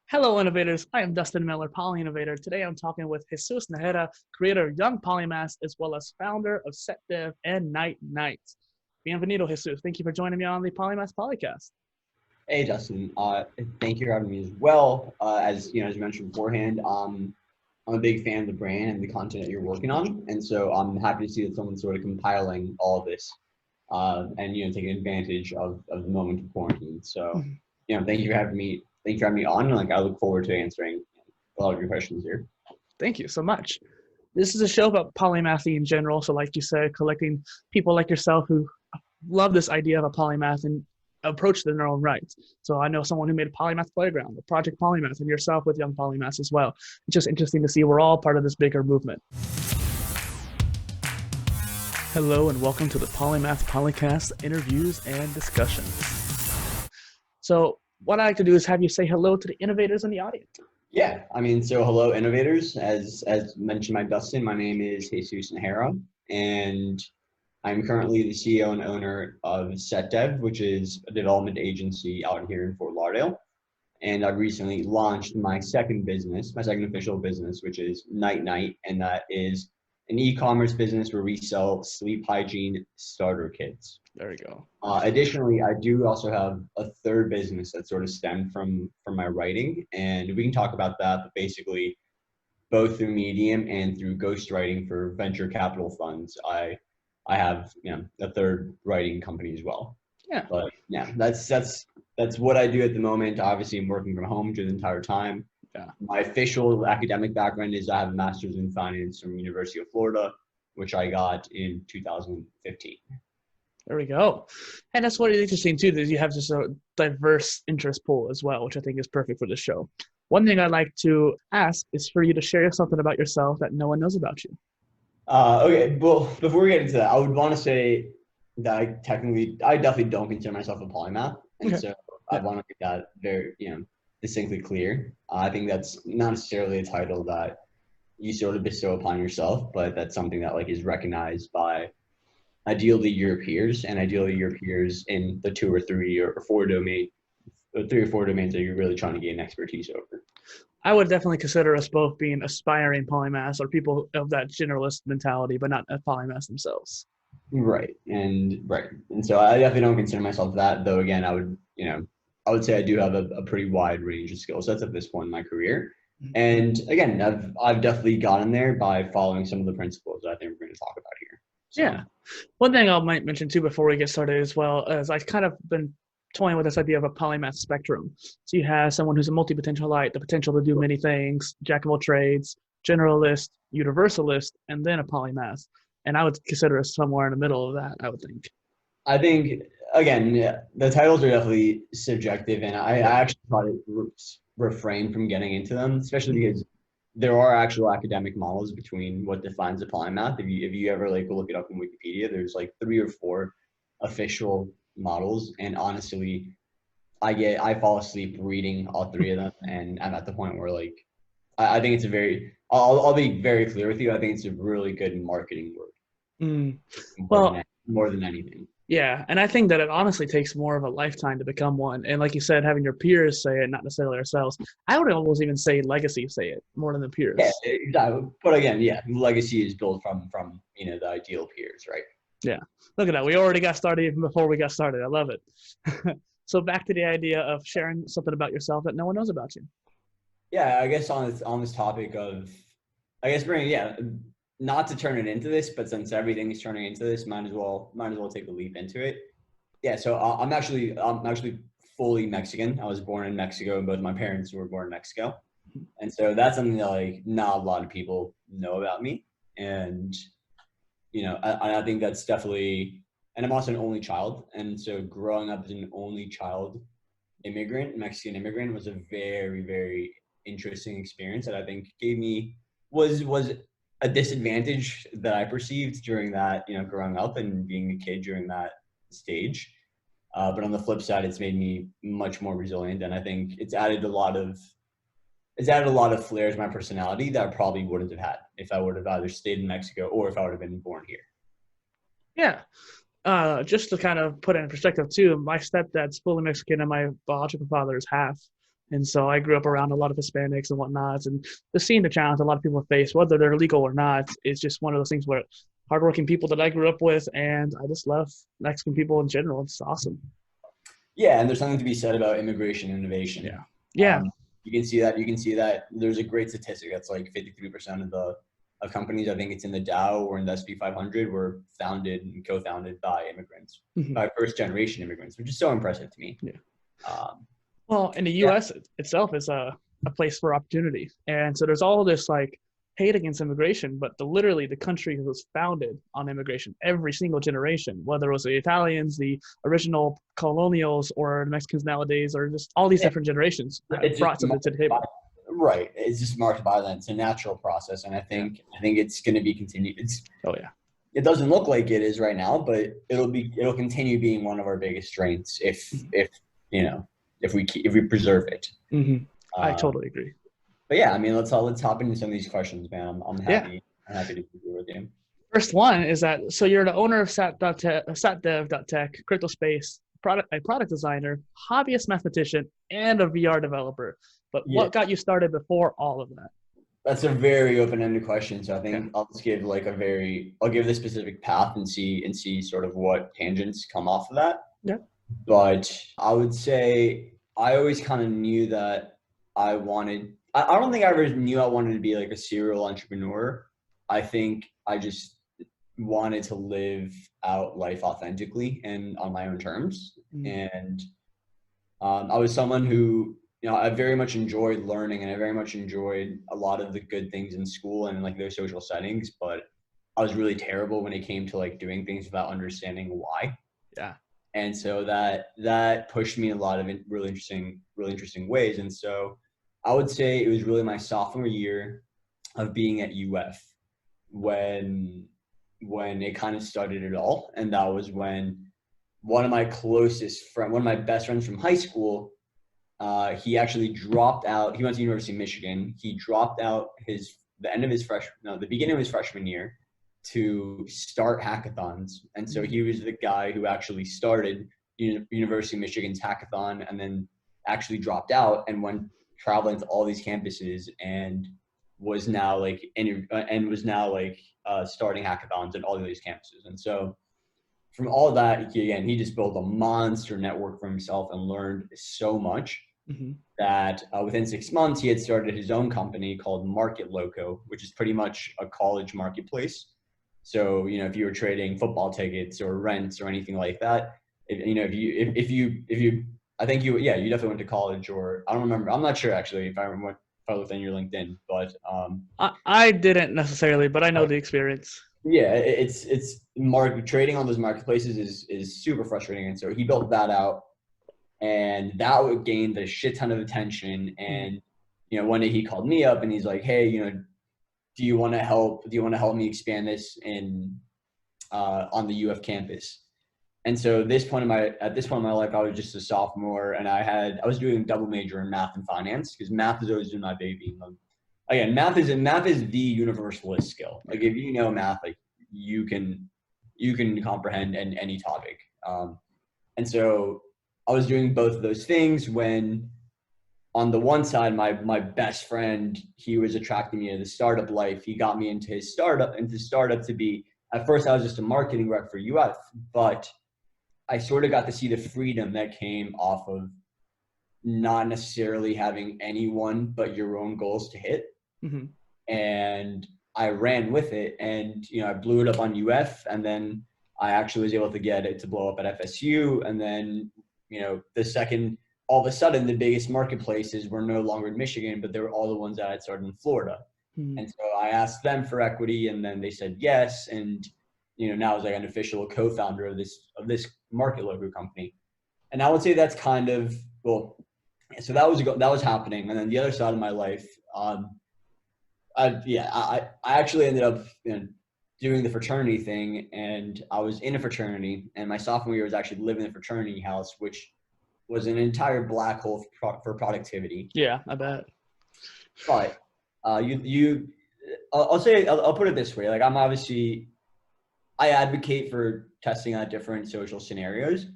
Hello, innovators. I am Dustin Miller, PolyInnovator. Today I'm talking with Jesus Najera, creator of Young Polymaths, as well as founder of SetDev and NightKnight. Bienvenido, Jesus. Thank you for joining me on the Polymaths podcast. Hey, Justin. Thank you for having me as well. As you mentioned beforehand, I'm a big fan of the brand and the content that you're working on, and so I'm happy to see that someone's sort of compiling all of this, and taking advantage of the moment of quarantine. So, thank you for having me. Thank you for having me on. And I look forward to answering a lot of your questions here. Thank you so much. This is a show about polymathy in general. So, like you said, collecting people like yourself who love this idea of a polymath and approach it in their own right. So I know someone who made a polymath playground, the Project Polymath, and yourself with Young Polymaths as well. It's just interesting to see we're all part of this bigger movement. Hello and welcome to the Polymath Polycast interviews and discussions. So what I like to do is have you say hello to the innovators in the audience. Yeah, so hello, innovators. As mentioned by Dustin, my name is Jesus Najera, and I'm currently the CEO and owner of SetDev, which is a development agency out here in Fort Lauderdale. And I recently launched my second official business, which is NightKnight, and that is an e-commerce business where we sell sleep hygiene starter kits. There we go. Additionally, I do also have a third business that sort of stemmed from my writing, and we can talk about that, but basically both through Medium and through ghostwriting for venture capital funds, I have a third writing company as well. Yeah. But yeah, that's what I do at the moment. Obviously, I'm working from home the entire time. Yeah. My official academic background is I have a master's in finance from University of Florida, which I got in 2015. There we go. And that's what is interesting too, is you have just a diverse interest pool as well, which I think is perfect for the show. One thing I'd like to ask is for you to share something about yourself that no one knows about you. Okay, well, before we get into that, I would want to say that I definitely don't consider myself a polymath, and so I want to make that very, distinctly clear. I think that's not necessarily a title that you sort of bestow upon yourself, but that's something that is recognized by ideally your peers, and ideally your peers in the 2 or 3 or 4 domains that you're really trying to gain expertise over. I would definitely consider us both being aspiring polymaths or people of that generalist mentality, but not polymaths themselves. Right. And so I definitely don't consider myself that, though. Again, I would say I do have a pretty wide range of skill sets at this point in my career. And again, I've definitely gotten there by following some of the principles that I think we're going to talk about here. So. Yeah. One thing I might mention too before we get started as well is I've kind of been toying with this idea of a polymath spectrum. So you have someone who's a multi-potentialite, the potential to do many things, jack of all trades, generalist, universalist, and then a polymath. And I would consider us somewhere in the middle of that, I would think. I think, again, the titles are definitely subjective, and I actually try to refrain from getting into them, especially because there are actual academic models between what defines a polymath. If you ever look it up in Wikipedia, there's 3 or 4 official models, and honestly, I fall asleep reading all 3 of them, and I'm at the point where I think it's I'll be very clear with you. I think it's a really good marketing word. More than anything. Yeah, and I think that it honestly takes more of a lifetime to become one. And like you said, having your peers say it, not necessarily ourselves. I would almost even say legacy say it more than the peers. Yeah, exactly. But again, legacy is built from the ideal peers, right? Yeah. Look at that. We already got started even before we got started. I love it. So back to the idea of sharing something about yourself that no one knows about you. Yeah, I guess on this topic of, not to turn it into this, but since everything is turning into this, might as well take a leap into it. Yeah, so I'm actually fully Mexican. I was born in Mexico, and both my parents were born in Mexico, and so that's something that not a lot of people know about me. And I think that's definitely, and I'm also an only child, and so growing up as an only child Mexican immigrant, was a very, very interesting experience that I think was a disadvantage that I perceived during that, growing up and being a kid during that stage. But on the flip side, it's made me much more resilient, and I think it's added a lot of flair to my personality that I probably wouldn't have had if I would have either stayed in Mexico or if I would have been born here. Yeah. Just to kind of put it in perspective too, my stepdad's fully Mexican and my biological father is half. And so I grew up around a lot of Hispanics and whatnots, and just seeing the challenge a lot of people face, whether they're legal or not, is just one of those things where hardworking people that I grew up with, and I just love Mexican people in general. It's awesome. Yeah, and there's something to be said about immigration innovation. Yeah. Yeah. You can see that. You can see that there's a great statistic that's like 53% of companies, I think it's in the Dow or in the SP 500, were founded and co-founded by immigrants, by first-generation immigrants, which is so impressive to me. Yeah. Um, Well, in the U.S. itself is a place for opportunity, and so there's all this like hate against immigration, but literally the country was founded on immigration every single generation, whether it was the Italians, the original colonials, or the Mexicans nowadays, or just all these different generations brought something to the table. Right. It's just marked by that. It's a natural process. And I think it's going to be continued. It doesn't look like it is right now, but it'll continue being one of our biggest strengths if we preserve it. I totally agree. But yeah, I mean, let's hop into some of these questions, man. I'm happy. I'm happy to be here with you. First one is that, so you're the owner of SetDev.tech, crypto space, a product designer, hobbyist mathematician, and a VR developer. But what got you started before all of that? That's a very open-ended question. So I think I'll just give I'll give the specific path and see sort of what tangents come off of that. Yeah. But I would say I always kind of knew that I don't think I ever knew I wanted to be like a serial entrepreneur. I think I just wanted to live out life authentically and on my own terms. And I was someone who, I very much enjoyed learning, and I very much enjoyed a lot of the good things in school and like those social settings, but I was really terrible when it came to like doing things without understanding why. Yeah. And so that pushed me in a lot of really interesting ways. And so I would say it was really my sophomore year of being at UF when it kind of started it all. And that was when one of my best friends from high school, he actually dropped out. He went to the University of Michigan. He dropped out the beginning of his freshman year to start hackathons. And so he was the guy who actually started University of Michigan's hackathon, and then actually dropped out and went traveling to all these campuses, and was now starting hackathons at all of these campuses. And so from all that, he just built a monster network for himself and learned so much that within 6 months, he had started his own company called Market Loco, which is pretty much a college marketplace. So, if you were trading football tickets or rents or anything like that, if you I think you definitely went to college, or I don't remember. I'm not sure actually if I looked on your LinkedIn, but I didn't necessarily, but I know the experience. Yeah, it's trading on those marketplaces is super frustrating, and so he built that out, and that would gain a shit ton of attention. And one day he called me up and he's like, "Hey, do you want to help me expand this on the UF campus?" And so at this point in my life, I was just a sophomore, and I was doing a double major in math and finance, because math has always been my baby. Again, math is the universalist skill. Like if you know math, like you can comprehend any topic. And so I was doing both of those things when, on the one side, my best friend, he was attracting me to the startup life. He got me into startup to be, at first I was just a marketing rep for UF, but I sort of got to see the freedom that came off of not necessarily having anyone but your own goals to hit. And I ran with it, and I blew it up on UF, and then I actually was able to get it to blow up at FSU. And then all of a sudden the biggest marketplaces were no longer in Michigan, but they were all the ones that I had started in Florida. And so I asked them for equity, and then they said yes. And now I was like an official co-founder of this Market Loco company. And I would say that's kind of, so that was happening. And then the other side of my life, I actually ended up doing the fraternity thing, and I was in a fraternity, and my sophomore year was actually living in a fraternity house, which was an entire black hole for productivity. Yeah, I bet. But I'll put it this way. Like, I advocate for testing out different social scenarios,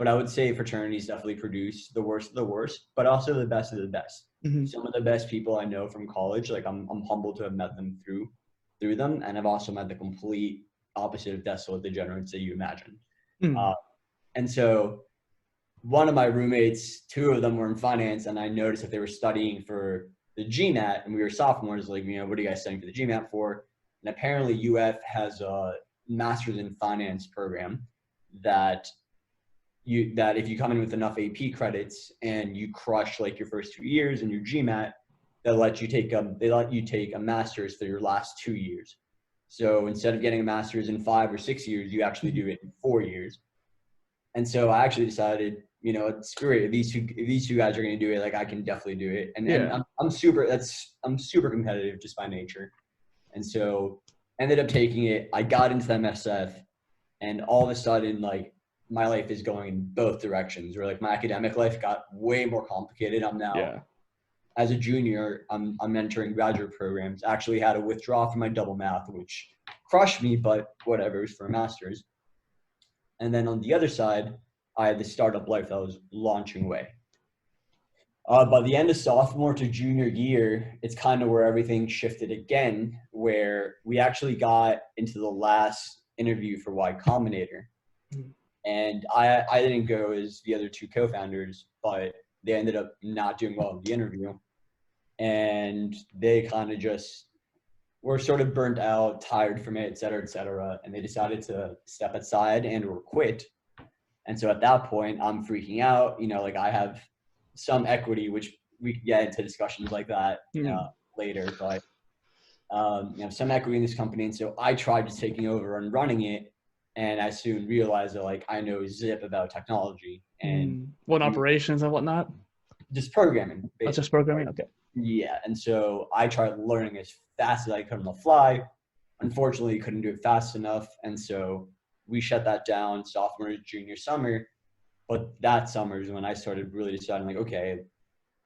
but I would say fraternities definitely produce the worst of the worst, but also the best of the best. Mm-hmm. Some of the best people I know from college, like I'm humbled to have met them through them, and I've also met the complete opposite of desolate degenerates that you imagine. Mm. And so one of my roommates, two of them were in finance, and I noticed that they were studying for the GMAT, and we were sophomores, like, what are you guys studying for the GMAT for? And apparently UF has a master's in finance program that if you come in with enough AP credits and you crush like your first 2 years in your GMAT, they let you take a master's for your last 2 years. So instead of getting a master's in 5 or 6 years, you actually do it in 4 years. And so I actually decided, screw it. If these two guys are going to do it, like I can definitely do it. And I'm super competitive just by nature. And so ended up taking it. I got into the MSF, and all of a sudden, like, my life is going in both directions, where like my academic life got way more complicated. I'm now, as a junior, I'm entering graduate programs. Actually had to withdraw from my double math, which crushed me, but whatever, it was for a master's. And then on the other side, I had the startup life that was launching away. By the end of sophomore to junior year, it's kind of where everything shifted again, where we actually got into the last interview for Y Combinator. And I didn't go as the other two co-founders, but they ended up not doing well in the interview. And they kind of just were sort of burnt out, tired from it, et cetera, and they decided to step aside and or quit. And so at that point, I'm freaking out. Like I have some equity, which we can get into discussions like that later, but some equity in this company. And so I tried just taking over and running it. And I soon realized that like I know zip about technology and operations and whatnot. Just programming. Basically. That's just programming. Okay. Yeah, and so I tried learning as fast as I could on the fly. Unfortunately, couldn't do it fast enough, and so we shut that down sophomore, junior summer. But that summer is when I started really deciding, like, okay,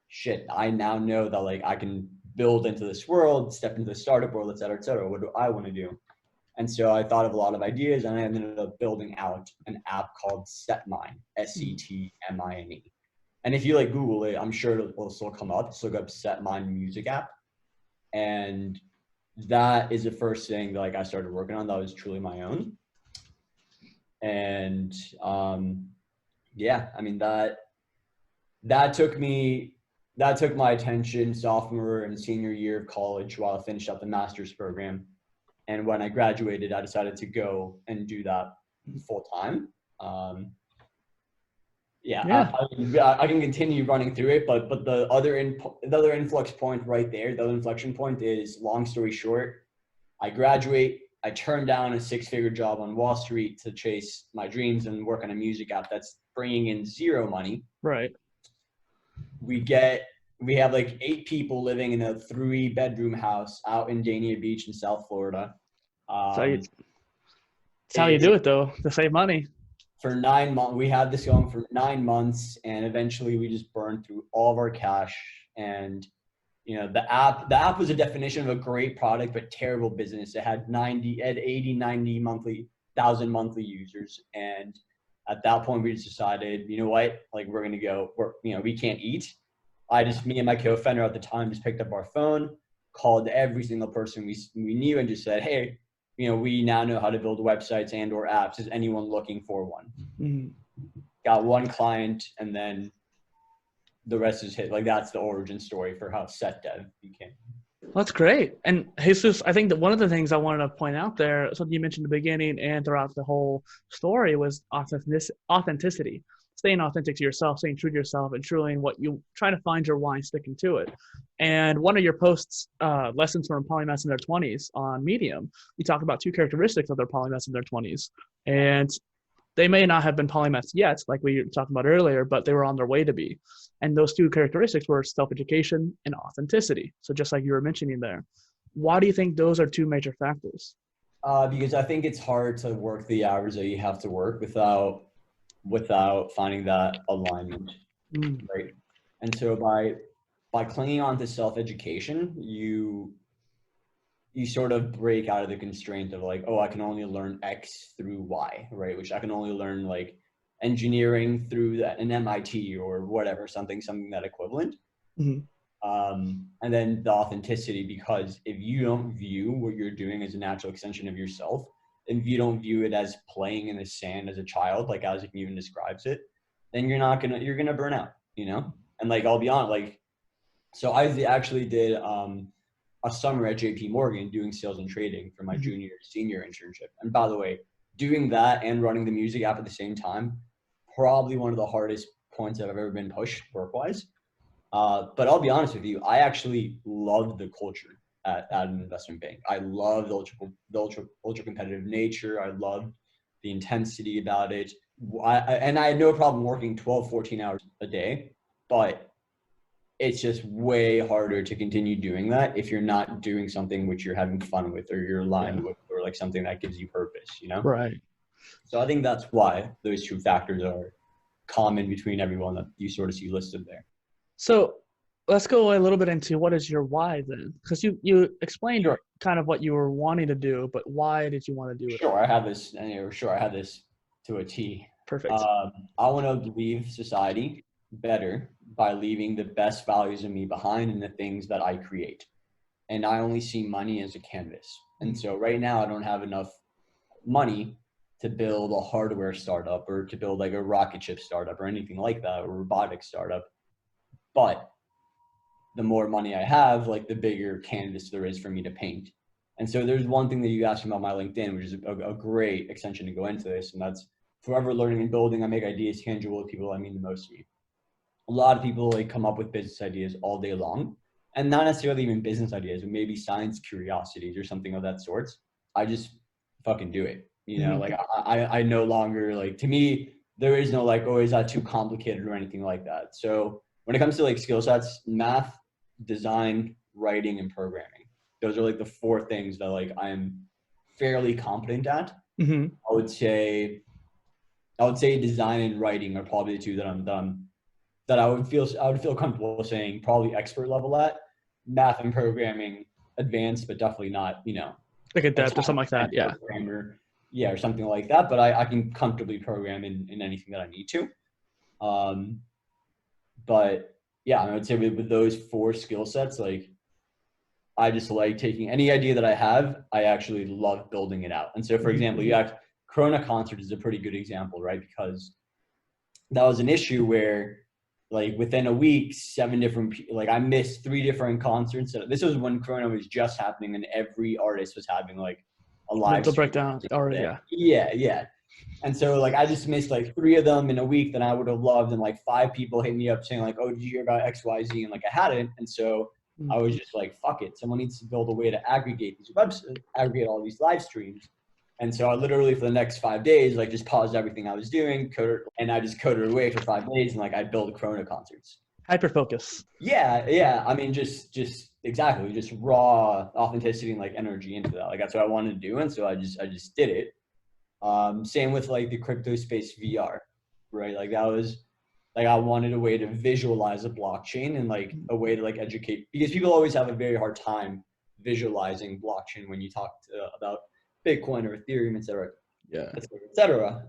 shit, I now know that like I can build into this world, step into the startup world, et cetera. What do I want to do? And so I thought of a lot of ideas, and I ended up building out an app called SetMine, SetMine. And if you like Google it, I'm sure it'll still come up. Just look up SetMine music app. And that is the first thing that like I started working on that was truly my own. And that took my attention sophomore and senior year of college while I finished up the master's program. And when I graduated, I decided to go and do that full time. I can continue running through it, but the other influx point right there, the other inflection point is, long story short, I graduate, I turn down a 6-figure job on Wall Street to chase my dreams and work on a music app that's bringing in zero money. Right. We have like 8 people living in a 3-bedroom house out in Dania Beach in South Florida. That's how you do it though, to save money. For 9 months, we had this going for 9 months, and eventually we just burned through all of our cash. And the app was a definition of a great product, but terrible business. It had 80, 90 thousand monthly users. And at that point, we just decided, you know what, like we're gonna go. We can't eat. Me and my co-founder at the time just picked up our phone, called every single person we knew, and just said, hey, we now know how to build websites and or apps. Is anyone looking for one? Mm-hmm. Got one client, and then the rest is hit. Like that's the origin story for how SetDev became. That's great. And Jesus, I think that one of the things I wanted to point out there, something you mentioned in the beginning and throughout the whole story, was authenticity. Staying authentic to yourself, staying true to yourself, and truly in what you try to find your why, sticking to it. And one of your posts, lessons from polymaths in their 20s on Medium, you talk about 2 characteristics of their polymaths in their 20s. And they may not have been polymaths yet, like we talked about earlier, but they were on their way to be. And those 2 characteristics were self-education and authenticity. So just like you were mentioning there, why do you think those are 2 major factors? Because I think it's hard to work the hours that you have to work without finding that alignment, right? And so by clinging on to self-education, you sort of break out of the constraint of like, oh, I can only learn X through Y, right? Which I can only learn like engineering through an MIT or whatever, something that equivalent. Mm-hmm. And then the authenticity, because if you don't view what you're doing as a natural extension of yourself, if you don't view it as playing in the sand as a child, like Isaac even describes it, then you're gonna burn out, you know? And like, I'll be honest, like, so I actually did a summer at JP Morgan doing sales and trading for my junior senior internship. And by the way, doing that and running the music app at the same time, probably one of the hardest points I've ever been pushed work-wise. But I'll be honest with you, I actually loved the culture at an investment bank. I loved the ultra competitive nature. I loved the intensity about it. And I had no problem working 12, 14 hours a day, but it's just way harder to continue doing that if you're not doing something which you're having fun with, or you're aligned with, or like something that gives you purpose, you know? Right. So I think that's why those two factors are common between everyone that you sort of see listed there. So let's go a little bit into what is your why then? Because you explained kind of what you were wanting to do, but why did you want to do it? Sure, I have this to a T. Perfect. I want to leave society better by leaving the best values in me behind and the things that I create. And I only see money as a canvas. And so right now I don't have enough money to build a hardware startup or to build like a rocket ship startup or anything like that, or a robotics startup. But the more money I have, like the bigger canvas there is for me to paint. And so there's one thing that you asked me about my LinkedIn, which is a great extension to go into this. And that's forever learning and building. I make ideas tangible with people I mean the most to me. A lot of people like come up with business ideas all day long, and not necessarily even business ideas, but maybe science curiosities or something of that sort. I just fucking do it. You know, like I no longer, like, to me, there is no like, oh, is that too complicated or anything like that. So when it comes to like skill sets, math, design, writing, and programming, those are like the four things that like I'm fairly competent at. I would say design and writing are probably the two that I'm done, that I would feel comfortable saying probably expert level at. Math and programming, advanced, but definitely not, you know, like a depth or something like that. Yeah. Programmer, yeah, or something like that. But I can comfortably program in anything that I need to. But yeah, I would say with those four skill sets, like, I just like taking any idea that I have, I actually love building it out. And so, for example, Corona concert is a pretty good example, right? Because that was an issue where, like, within a week, 7 different, like, I missed 3 different concerts. So this was when Corona was just happening and every artist was having like a live mental breakdown. Or yeah. And so like I just missed like 3 of them in a week that I would have loved, and like 5 people hit me up saying like, oh, did you hear about XYZ? And like I hadn't. And so I was just like, fuck it. Someone needs to build a way to aggregate these websites, aggregate all these live streams. And so I literally, for the next 5 days, like just paused everything I was doing, and I just coded away for 5 days, and like I built Corona concerts. Hyper focus. Yeah. I mean, just exactly, just raw authenticity and like energy into that. Like that's what I wanted to do, and so I just did it. Same with like the crypto space VR, right? Like that was like, I wanted a way to visualize a blockchain and like a way to like educate, because people always have a very hard time visualizing blockchain when you talk about Bitcoin or Ethereum, et cetera. Yeah. Et cetera.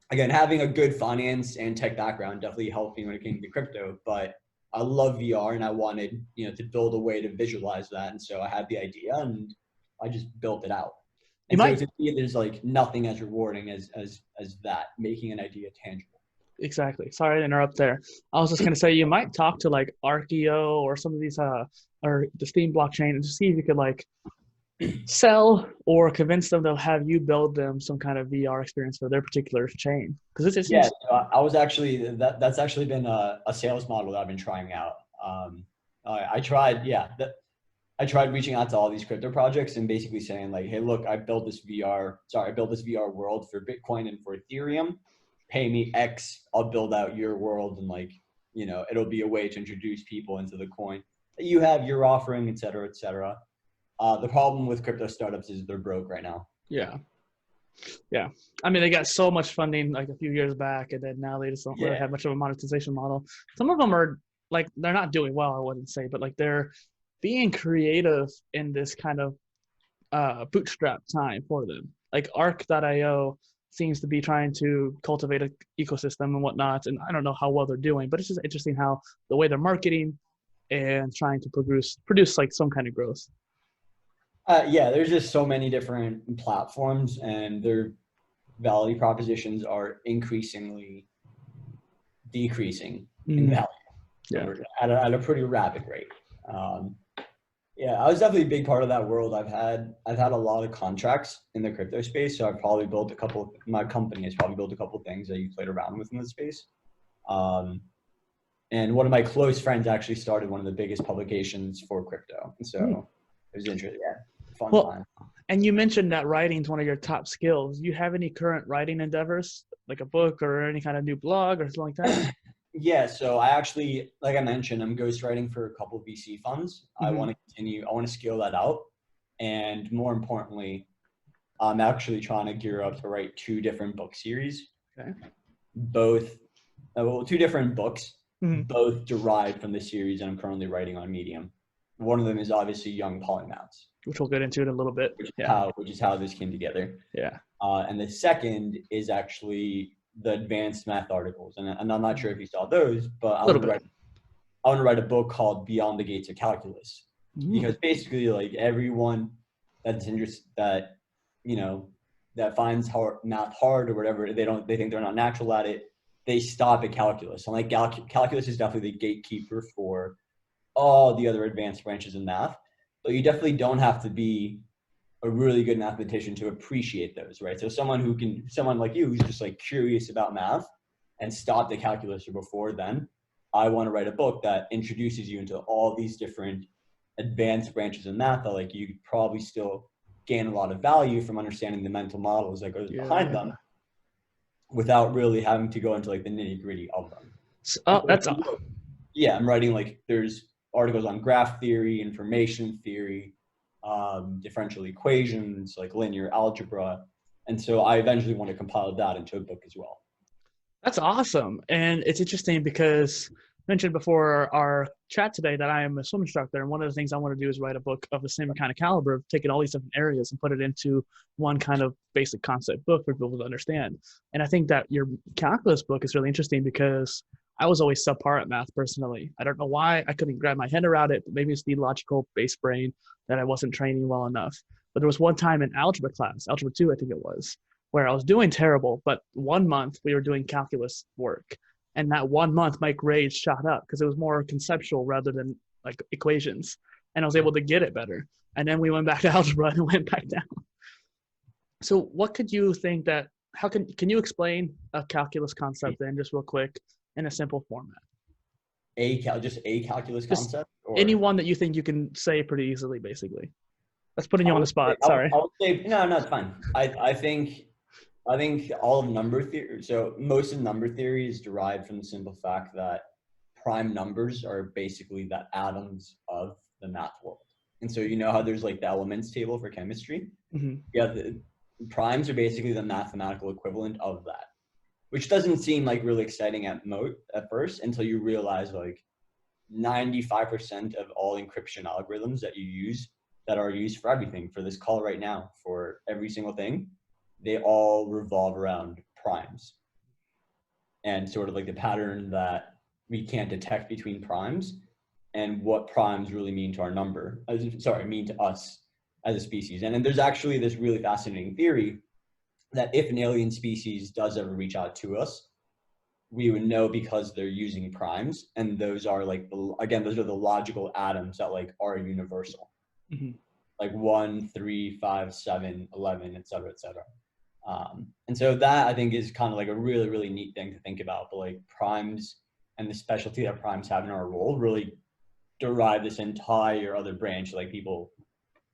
Again, having a good finance and tech background definitely helped me when it came to crypto, but I love VR and I wanted, you know, to build a way to visualize that. And so I had the idea and I just built it out. And so to me, there's like nothing as rewarding as that, making an idea tangible. Exactly. Sorry to interrupt there. I was just going to say, you might talk to like Archeo or some of these, or the Steam blockchain, and just see if you could like sell or convince them to have you build them some kind of VR experience for their particular chain. Because it's so I was actually, that's actually been a sales model that I've been trying out. I tried reaching out to all these crypto projects and basically saying like, hey, look, I built this VR world for Bitcoin and for Ethereum. Pay me X, I'll build out your world, and like, you know, it'll be a way to introduce people into the coin that you have, your offering, et cetera, et cetera. The problem with crypto startups is they're broke right now. Yeah. I mean, they got so much funding like a few years back, and then now they just don't really have much of a monetization model. Some of them are like, they're not doing well, I wouldn't say, but like they're being creative in this kind of bootstrap time for them. Like Arc.io seems to be trying to cultivate an ecosystem and whatnot. And I don't know how well they're doing, but it's just interesting how the way they're marketing and trying to produce like some kind of growth. Yeah, there's just so many different platforms, and their value propositions are increasingly decreasing in value. Yeah. At a pretty rapid rate. Yeah, I was definitely a big part of that world. I've had a lot of contracts in the crypto space, so I've probably built my company has probably built a couple of things that you played around with in the space. And one of my close friends actually started one of the biggest publications for crypto. And so it was interesting. Yeah, fun time. And you mentioned that writing is one of your top skills. Do you have any current writing endeavors, like a book or any kind of new blog or something like that? Yeah, so I actually, like I mentioned, I'm ghostwriting for a couple of VC funds. I want to scale that out. And more importantly, I'm actually trying to gear up to write 2 different book series. Okay. Both, 2 different books, both derived from the series that I'm currently writing on Medium. One of them is obviously Young Polymaths, which we'll get into in a little bit. Which is how this came together. Yeah. And the second is actually the advanced math articles, and I'm not sure if you saw those, but I want to write a book called Beyond the Gates of Calculus, because basically, like, everyone that's interested, that that finds math hard or whatever, they think they're not natural at it, they stop at calculus. And like calculus is definitely the gatekeeper for all the other advanced branches in math, but you definitely don't have to be a really good mathematician to appreciate those, right? So someone like you, who's just like curious about math and stopped at calculus or before then, I want to write a book that introduces you into all these different advanced branches of math that, like, you could probably still gain a lot of value from understanding the mental models that goes behind them without really having to go into like the nitty gritty of them. Yeah, I'm writing, like, there's articles on graph theory, information theory, differential equations, like linear algebra. And so I eventually want to compile that into a book as well. That's awesome. And it's interesting because I mentioned before our chat today that I am a swim instructor. And one of the things I want to do is write a book of the same kind of caliber, of taking all these different areas and put it into one kind of basic concept book for people to understand. And I think that your calculus book is really interesting because I was always subpar at math personally. I don't know why I couldn't grab my head around it, but maybe it's the logical base brain that I wasn't training well enough. But there was one time in algebra class, algebra 2, I think it was, where I was doing terrible, but 1 month we were doing calculus work. And that 1 month, my grades shot up because it was more conceptual rather than like equations. And I was able to get it better. And then we went back to algebra and went back down. So what could you think that, can you explain a calculus concept then, just real quick, in a simple format? Just a calculus concept? Or any one that you think you can say pretty easily, basically. That's putting you on the spot. Sorry. I would say, no, it's fine. I think all of number theory, so most of number theory is derived from the simple fact that prime numbers are basically the atoms of the math world. And so you know how there's like the elements table for chemistry? Yeah, the primes are basically the mathematical equivalent of that, which doesn't seem like really exciting at first until you realize like 95% of all encryption algorithms that are used for everything, for this call right now, for every single thing, they all revolve around primes. And sort of like the pattern that we can't detect between primes and what primes really mean to mean to us as a species. And then there's actually this really fascinating theory that if an alien species does ever reach out to us, we would know because they're using primes. And those are like, those are the logical atoms that like are universal. Like 1, 3, 5, 7, 11, et cetera, et cetera. And so that, I think, is kind of like a really, really neat thing to think about. But like primes and the specialty that primes have in our world really derive this entire other branch. Like people,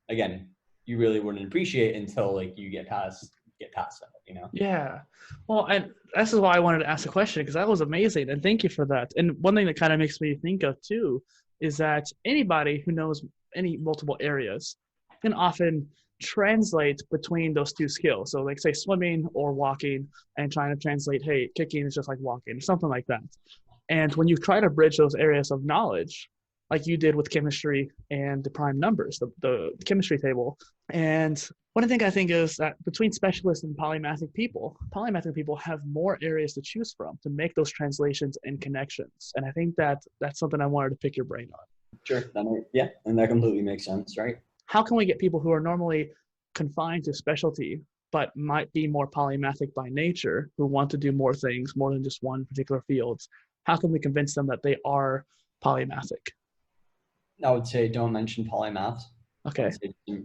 again, you really wouldn't appreciate until like you get past that, you know? Yeah. Well, and this is why I wanted to ask the question, because that was amazing. And thank you for that. And one thing that kind of makes me think of too, is that anybody who knows any multiple areas can often translate between those two skills. So like say swimming or walking, and trying to translate, hey, kicking is just like walking, or something like that. And when you try to bridge those areas of knowledge, like you did with chemistry and the prime numbers, the chemistry table. And one thing I think is that between specialists and polymathic people have more areas to choose from to make those translations and connections. And I think that that's something I wanted to pick your brain on. Sure. Yeah, and that completely makes sense, right? How can we get people who are normally confined to specialty but might be more polymathic by nature, who want to do more things, more than just one particular field? How can we convince them that they are polymathic? I would say don't mention polymaths. Okay.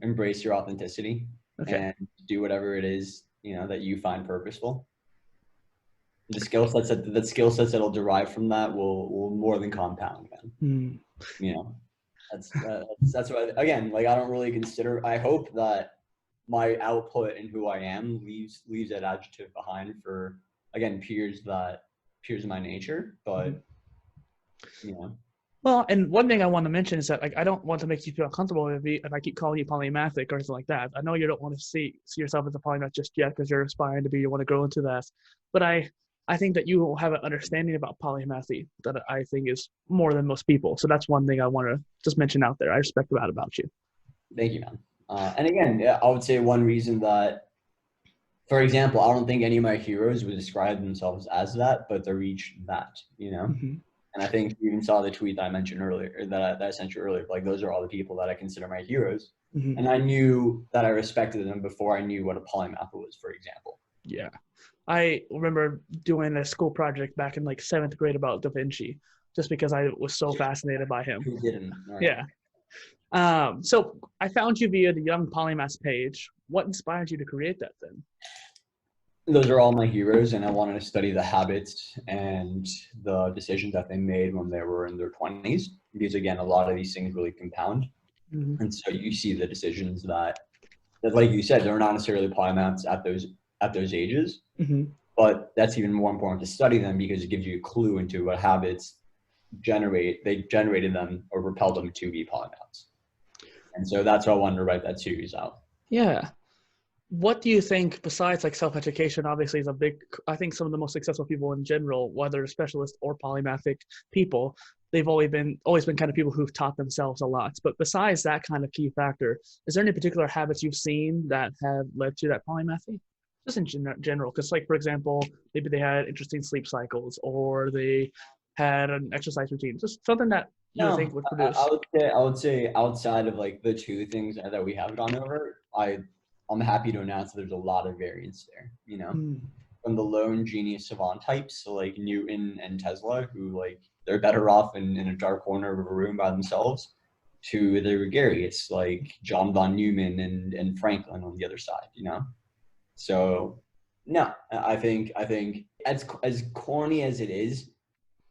Embrace your authenticity, Okay. and do whatever it is, that you find purposeful. The skill sets that'll derive from that will more than compound, man. Mm. That's what, again, like, I don't really consider, I hope that my output and who I am leaves that adjective behind for, again, peers of my nature, but Well, and one thing I want to mention is that, like, I don't want to make you feel uncomfortable if I keep calling you polymathic or anything like that. I know you don't want to see yourself as a polymath just yet because you're aspiring to be, you want to grow into that. But I think that you have an understanding about polymathy that I think is more than most people. So that's one thing I want to just mention out there. I respect that about you. Thank you, man. And again, I would say one reason that, for example, I don't think any of my heroes would describe themselves as that, but they reach that, Mm-hmm. And I think you even saw the tweet that I mentioned earlier, or that I sent you earlier. Like, those are all the people that I consider my heroes. Mm-hmm. And I knew that I respected them before I knew what a polymath was, for example. Yeah. I remember doing a school project back in like 7th grade about Da Vinci, just because I was so fascinated by him. Who didn't? Right? Yeah. So I found you via the Young Polymaths page. What inspired you to create that then? Those are all my heroes, and I wanted to study the habits and the decisions that they made when they were in their 20s, because, again, a lot of these things really compound. Mm-hmm. And so you see the decisions that, like you said, they're not necessarily polymaths at those ages, Mm-hmm. but that's even more important to study them because it gives you a clue into what habits they generated them or propelled them to be polymaths. And so that's why I wanted to write that series out. Yeah. What do you think, besides like self-education, obviously is a big, I think some of the most successful people in general, whether specialists or polymathic people, they've always been kind of people who've taught themselves a lot. But besides that kind of key factor, is there any particular habits you've seen that have led to that polymathy? Just in general, because, like, for example, maybe they had interesting sleep cycles or they had an exercise routine, just something that you would No, think would produce. I would say outside of like the two things that we have gone over, I'm happy to announce that there's a lot of variance there, from the lone genius savant types, so like Newton and Tesla, who, like, they're better off in a dark corner of a room by themselves, to the gregarious, like John von Neumann and Franklin on the other side, So no, I think as corny as it is,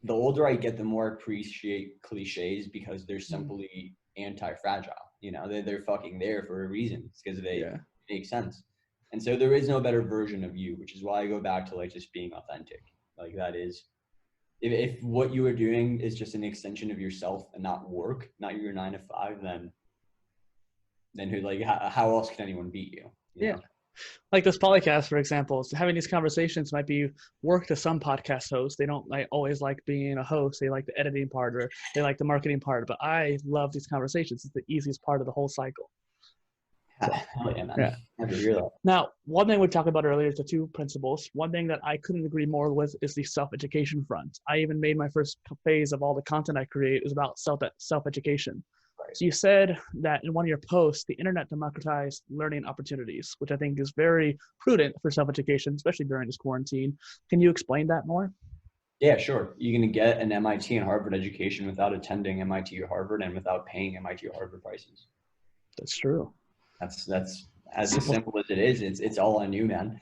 the older I get, the more I appreciate cliches because they're simply anti-fragile. They're fucking there for a reason. It's because they make sense. And so there is no better version of you, which is why I go back to, like, just being authentic. Like, that is, if what you are doing is just an extension of yourself and not work, not your 9 to 5, then who, like, how else can anyone beat you? Yeah. Like this podcast, for example, having these conversations might be work to some podcast hosts. They don't always like being a host. They like the editing part or they like the marketing part. But I love these conversations. It's the easiest part of the whole cycle. So, yeah, man. Yeah. Happy to hear that. Now, one thing we talked about earlier is the 2 principles. One thing that I couldn't agree more with is the self-education front. I even made my first phase of all the content I create is about self-education. Right. So you said that in one of your posts, the internet democratized learning opportunities, which I think is very prudent for self-education, especially during this quarantine. Can you explain that more? Yeah, sure. You're going to get an MIT and Harvard education without attending MIT or Harvard and without paying MIT or Harvard prices. That's true. That's as simple as it is. It's all on you, man.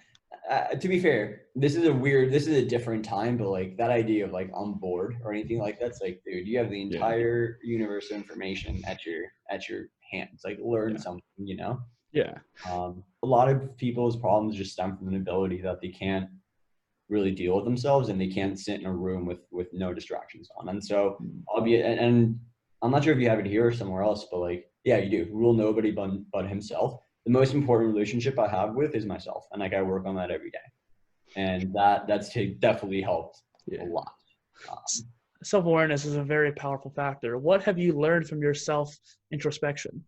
To be fair, this is a different time, but like that idea of like on board or anything like that's like, dude, you have the entire universe of information at your hands. Like, learn something, Yeah. A lot of people's problems just stem from an ability that they can't really deal with themselves and they can't sit in a room with no distractions on. And so and I'm not sure if you have it here or somewhere else, but like, yeah, you do. Rule nobody but himself. The most important relationship I have with is myself. And like, I work on that every day. And that's definitely helped a lot. Self-awareness is a very powerful factor. What have you learned from your self-introspection?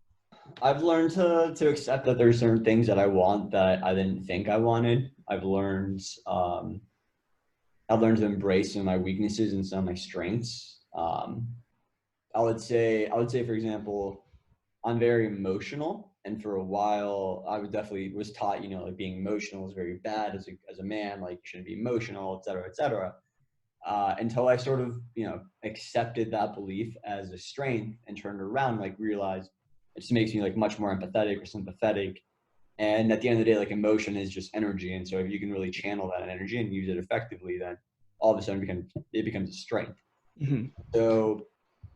I've learned to accept that there's certain things that I want that I didn't think I wanted. I've learned to embrace some of my weaknesses and some of my strengths. I would say, for example, I'm very emotional, and for a while, I was taught, like being emotional is very bad as a man, like you shouldn't be emotional, et cetera, et cetera. Until I sort of, accepted that belief as a strength and turned it around, like realized it just makes me like much more empathetic or sympathetic. And at the end of the day, like emotion is just energy. And so if you can really channel that energy and use it effectively, then all of a sudden it becomes a strength. Mm-hmm. So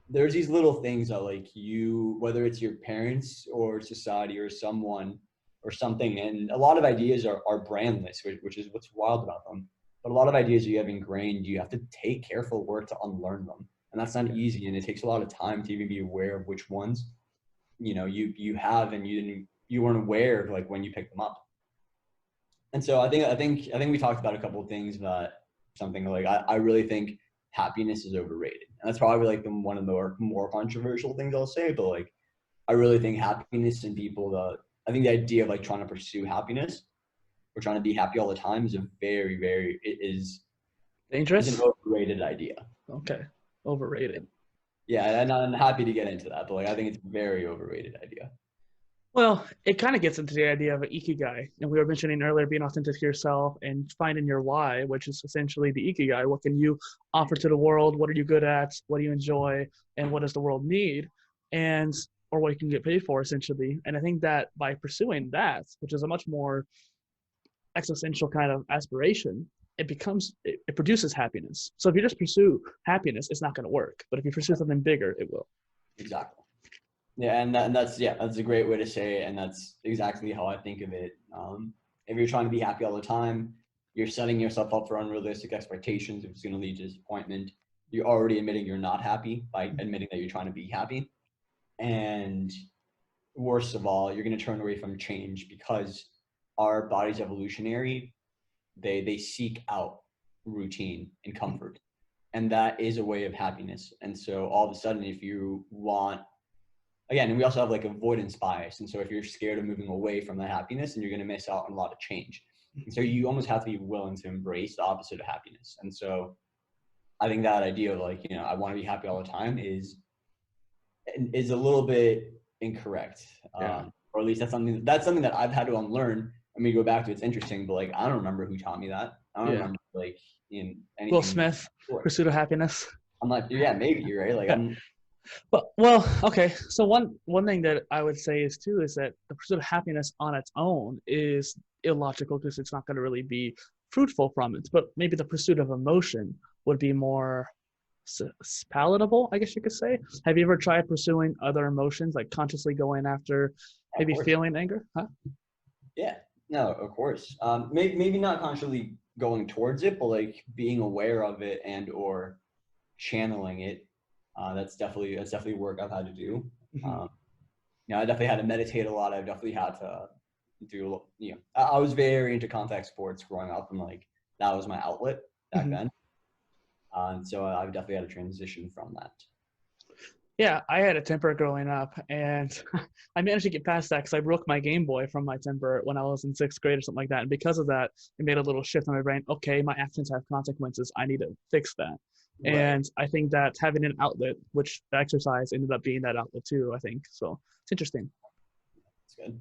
there's these little things that like whether it's your parents or society or someone or something, and a lot of ideas are brandless, which is what's wild about them. But a lot of ideas you have ingrained, you have to take careful work to unlearn them. And that's not easy. And it takes a lot of time to even be aware of which ones, you have and you weren't aware of like when you picked them up. And so I think we talked about a couple of things that something like I really think happiness is overrated. And that's probably like one of the more controversial things I'll say, but like I really think happiness in people, I think the idea of like trying to pursue happiness or trying to be happy all the time is is an Dangerous? overrated idea. Okay. Overrated. Yeah, and I'm happy to get into that, but like I think it's a very overrated idea. Well, it kind of gets into the idea of an ikigai. And we were mentioning earlier being authentic to yourself and finding your why, which is essentially the ikigai. What can you offer to the world? What are you good at? What do you enjoy? And what does the world need? And or what you can get paid for, essentially. And I think that by pursuing that, which is a much more existential kind of aspiration, it produces happiness. So if you just pursue happiness, it's not going to work. But if you pursue something bigger, it will. Exactly. Yeah, and that's a great way to say it, and that's exactly how I think of it. If you're trying to be happy all the time, you're setting yourself up for unrealistic expectations. If it's going to lead to disappointment, you're already admitting you're not happy by admitting that you're trying to be happy. And worst of all, you're going to turn away from change because our body's evolutionary. They seek out routine and comfort, and that is a way of happiness. And so all of a sudden, if you want again, and we also have like avoidance bias. And so if you're scared of moving away from that happiness, then you're going to miss out on a lot of change. And so you almost have to be willing to embrace the opposite of happiness. And so I think that idea of like, I want to be happy all the time is a little bit incorrect. Yeah. Or at least that's something that I've had to unlearn. I mean, go back to it's interesting, but like I don't remember who taught me that. I don't remember like in anything. Will Smith, Pursuit of Happiness. I'm like, yeah, maybe you're right. Like well, okay. So one thing that I would say is too is that the pursuit of happiness on its own is illogical because it's not going to really be fruitful from it. But maybe the pursuit of emotion would be more palatable, I guess you could say. Have you ever tried pursuing other emotions, like consciously going after maybe feeling anger? Huh? Yeah, no, of course. Maybe not consciously going towards it, but like being aware of it and or channeling it. That's definitely work I've had to do. I definitely had to meditate a lot. I've definitely had to do, I was very into contact sports growing up, and like that was my outlet back then. And so I've definitely had to transition from that. Yeah, I had a temper growing up, and I managed to get past that because I broke my Game Boy from my temper when I was in 6th grade or something like that. And because of that, it made a little shift in my brain. Okay, my actions have consequences. I need to fix that. Right. And I think that having an outlet, which the exercise ended up being that outlet too, I think. So it's interesting. That's good.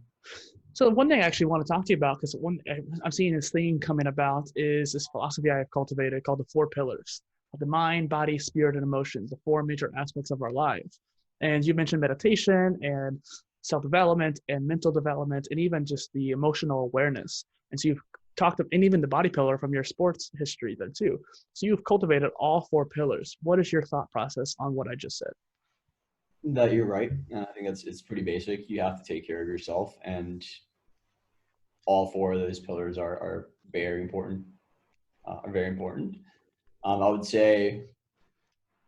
So one thing I actually want to talk to you about, because one I'm seeing this theme coming about, is this philosophy I have cultivated called the 4 pillars of the mind, body, spirit, and emotions, the 4 major aspects of our lives. And you mentioned meditation and self-development and mental development and even just the emotional awareness. And so you've talked and even the body pillar from your sports history there too. So you've cultivated all 4 pillars. What is your thought process on what I just said? That you're right. I think it's pretty basic. You have to take care of yourself, and all 4 of those pillars are very important. I would say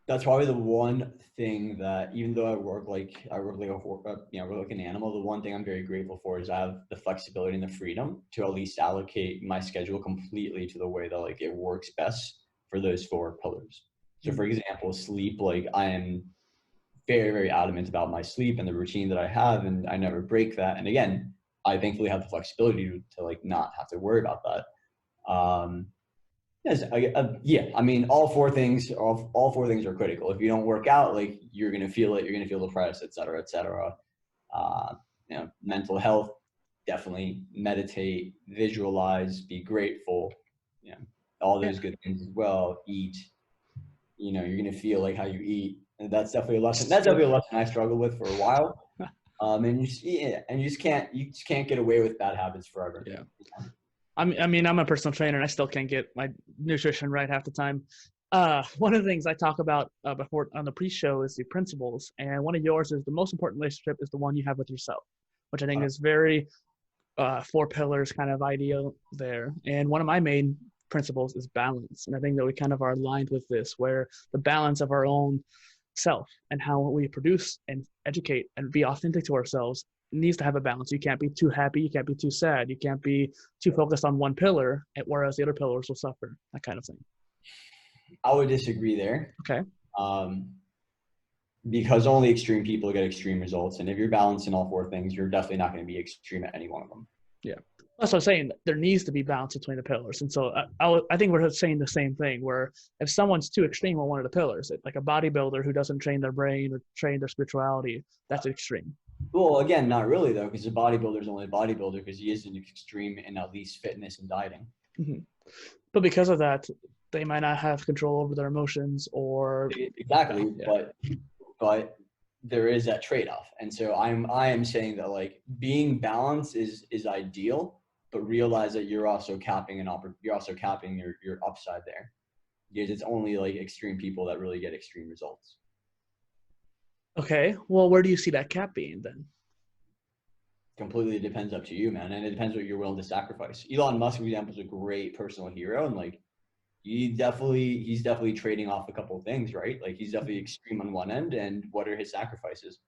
that's probably the one thing that, even though I work like an animal, the one thing I'm very grateful for is I have the flexibility and the freedom to at least allocate my schedule completely to the way that like it works best for those 4 pillars. So for example, sleep, like I am very, very adamant about my sleep and the routine that I have, and I never break that. And again, I thankfully have the flexibility to like not have to worry about that. Yes, yeah. I mean, all four things are critical. If you don't work out, like you're gonna feel it. You're gonna feel depressed, et cetera, et cetera. Mental health, definitely meditate, visualize, be grateful. You know, all Yeah. those good things as well. Eat. You're gonna feel like how you eat. And that's definitely a lesson. That's definitely a lesson I struggled with for a while. And you just can't get away with bad habits forever. Yeah. I mean, I'm a personal trainer and I still can't get my nutrition right half the time. One of the things I talk about before on the pre-show is the principles, and one of yours is the most important relationship is the one you have with yourself, which I think is very 4 pillars kind of ideal there. And one of my main principles is balance, and I think that we kind of are aligned with this, where the balance of our own self and how we produce and educate and be authentic to ourselves needs to have a balance. You can't be too happy, you can't be too sad, you can't be too focused on one pillar, whereas the other pillars will suffer, that kind of thing. I would disagree there. Okay. Because only extreme people get extreme results, and if you're balancing all 4 things, you're definitely not going to be extreme at any one of them. Yeah, that's what I'm saying. There needs to be balance between the pillars, and so I think we're saying the same thing. Where if someone's too extreme on one of the pillars, like a bodybuilder who doesn't train their brain or train their spirituality, that's extreme. Well, again, not really though, because a bodybuilder is only a bodybuilder because he is an extreme in at least fitness and dieting. Mm-hmm. But because of that, they might not have control over their emotions or exactly. Yeah. But there is that trade-off, and so I am saying that like being balanced is ideal, but realize that you're also capping your upside there, because it's only like extreme people that really get extreme results. Okay, well, where do you see that cap being then? Completely depends up to you, man, and it depends what you're willing to sacrifice. Elon Musk, for example, is a great personal hero, and like he's definitely trading off a couple of things, right? Like he's definitely extreme on one end, and what are his sacrifices?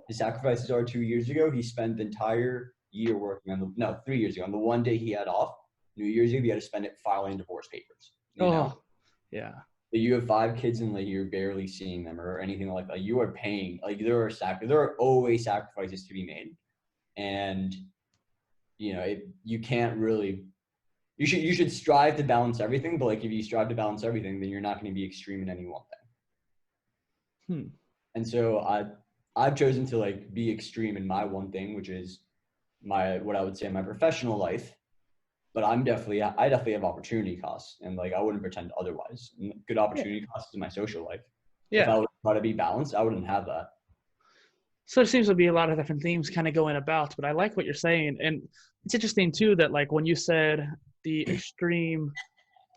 His sacrifices are 2 years ago, he spent the entire year working on 3 years ago, on the one day he had off, New Year's Eve, he had to spend it filing divorce papers. You know? Yeah. You have 5 kids and like you're barely seeing them or anything like that. You are paying, like there are always sacrifices to be made. And you can't really, you should strive to balance everything, but like if you strive to balance everything, then you're not going to be extreme in any one thing. And so I've chosen to like be extreme in my one thing, which is what I would say my professional life. But I definitely have opportunity costs, and like I wouldn't pretend otherwise. Good opportunity costs in my social life. Yeah. If I would try to be balanced, I wouldn't have that. So there seems to be a lot of different themes kind of going about, but I like what you're saying. And it's interesting too that like when you said the extreme